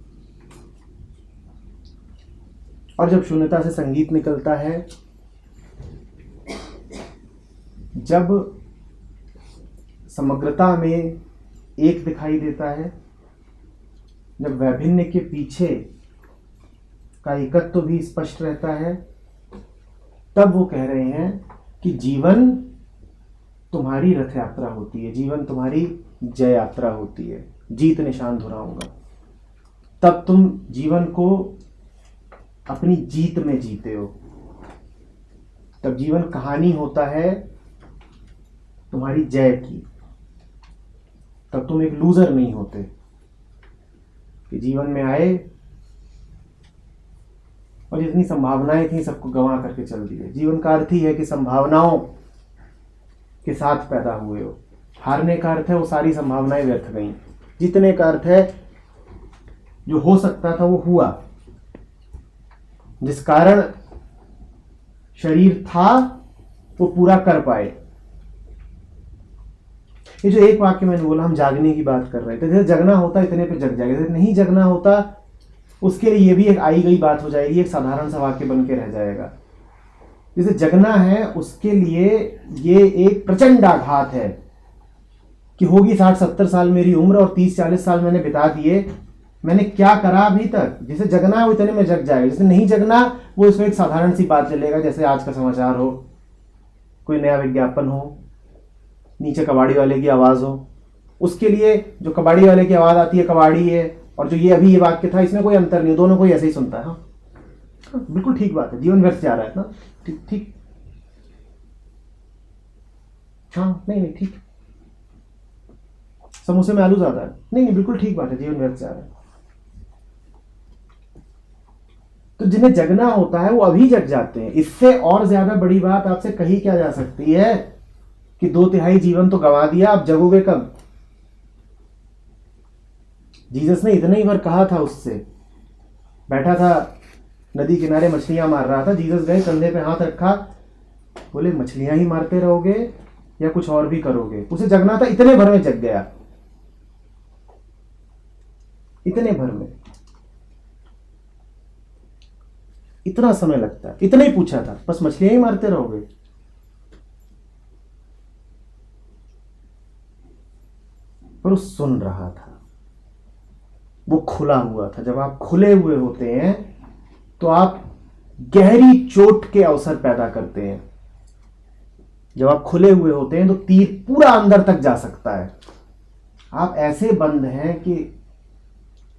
और जब शून्यता से संगीत निकलता है, जब समग्रता में एक दिखाई देता है, जब वैभिन्न के पीछे का एकत्व भी स्पष्ट रहता है, तब वो कह रहे हैं कि जीवन तुम्हारी रथ यात्रा होती है, जीवन तुम्हारी जय यात्रा होती है। जीत निशान धुराऊंगा। तब तुम जीवन को अपनी जीत में जीते हो। तब जीवन कहानी होता है तुम्हारी जय की। तब तुम एक लूजर नहीं होते कि जीवन में आए और जितनी संभावनाएं थी सबको गंवा करके चल दिए। जीवन का अर्थ ही है कि संभावनाओं के साथ पैदा हुए हो। हारने का अर्थ है वो सारी संभावनाएं व्यर्थ गई। जीतने का अर्थ है जो हो सकता था वो हुआ, जिस कारण शरीर था वो पूरा कर पाए। ये जो एक वाक्य मैंने बोला, हम जागने की बात कर रहे थे, जैसे जगना होता इतने पे जग जाएगा, जैसे नहीं जगना होता उसके लिए ये भी एक आई गई बात हो जाएगी, एक साधारण सा वाक्य बन के रह जाएगा। जैसे जगना है उसके लिए ये एक प्रचंड आघात है कि होगी 60-70 साल मेरी उम्र और 30-40 साल मैंने बिता दिए, मैंने क्या करा अभी तक। जैसे जगना है वो इतने में जग जाएगा, जैसे नहीं जगना वो इसमें एक साधारण सी बात चलेगा, जैसे आज का समाचार हो, कोई नया विज्ञापन हो, नीचे कबाड़ी वाले की आवाज हो, उसके लिए जो कबाड़ी वाले की आवाज आती है कबाड़ी है, और जो ये अभी ये वाक्य था इसमें कोई अंतर नहीं, दोनों को ऐसे ही सुनता है। हाँ बिल्कुल ठीक बात है, जीवन व्यर्थ जा रहा है ना, ठीक ठीक, हाँ नहीं ठीक, समोसे में आलू ज्यादा है, नहीं बिल्कुल ठीक बात है, जीवन व्यर्थ जा रहा है। तो जिन्हें जगना होता है वो अभी जग जाते हैं। इससे और ज्यादा बड़ी बात आपसे कही क्या जा सकती है कि 2/3 जीवन तो गंवा दिया, अब जगोगे कब? जीसस ने इतना ही बार कहा था उससे, बैठा था नदी किनारे मछलियां मार रहा था, जीसस गए कंधे पे हाथ रखा, बोले मछलियां ही मारते रहोगे या कुछ और भी करोगे? उसे जगना था, इतने भर में जग गया, इतने भर में। इतना समय लगता है, इतना ही पूछा था, बस मछलियां ही मारते रहोगे। पर वो सुन रहा था, वो खुला हुआ था। जब आप खुले हुए होते हैं तो आप गहरी चोट के अवसर पैदा करते हैं। जब आप खुले हुए होते हैं तो तीर पूरा अंदर तक जा सकता है। आप ऐसे बंद हैं कि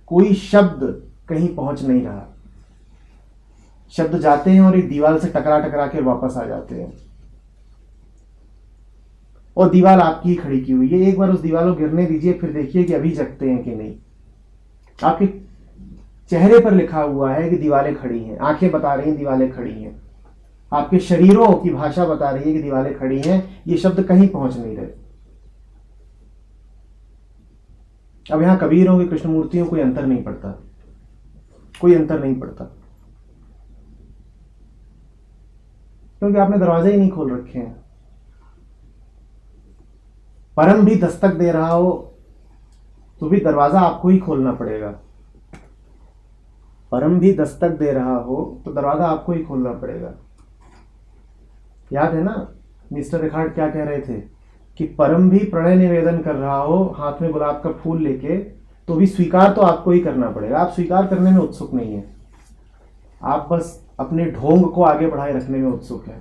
कोई शब्द कहीं पहुंच नहीं रहा, शब्द जाते हैं और एक दीवार से टकरा टकरा के वापस आ जाते हैं, और दीवार आपकी ही खड़ी की हुई है। एक बार उस दीवार को गिरने दीजिए, फिर देखिए कि अभी जगते हैं कि नहीं। आपके चेहरे पर लिखा हुआ है कि दीवारें खड़ी हैं, आंखें बता रही हैं दीवारें खड़ी हैं, आपके शरीरों की भाषा बता रही है कि दीवारें खड़ी हैं, ये शब्द कहीं पहुंच नहीं रहे। अब यहां कबीरों की कृष्णमूर्तियों कोई अंतर नहीं पड़ता, कोई अंतर नहीं पड़ता, क्योंकि आपने दरवाजे ही नहीं खोल रखे हैं। परम भी दस्तक दे रहा हो तो भी दरवाजा आपको ही खोलना पड़ेगा। परम भी दस्तक दे रहा हो तो दरवाजा आपको ही खोलना पड़ेगा। याद है ना मिस्टर रिकार्ड क्या कह रहे थे कि परम भी प्रणय निवेदन कर रहा हो हाथ में गुलाब का फूल लेके, तो भी स्वीकार तो आपको ही करना पड़ेगा। आप स्वीकार करने में उत्सुक नहीं है, आप बस अपने ढोंग को आगे बढ़ाए रखने में उत्सुक है।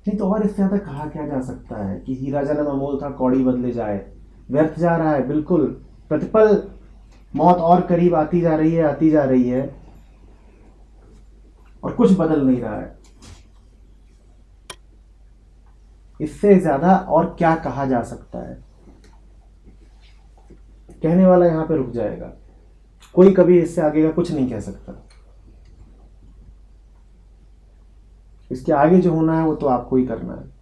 नहीं तो और इससे ज्यादा कहा क्या जा सकता है कि हीरा जन्म अमोल था कौड़ी बदले जाए। व्यर्थ जा रहा है बिल्कुल, प्रतिपल मौत और करीब आती जा रही है, आती जा रही है, और कुछ बदल नहीं रहा है। इससे ज्यादा और क्या कहा जा सकता है? कहने वाला यहां पे रुक जाएगा, कोई कभी इससे आगे का कुछ नहीं कह सकता। इसके आगे जो होना है वो तो आपको ही करना है।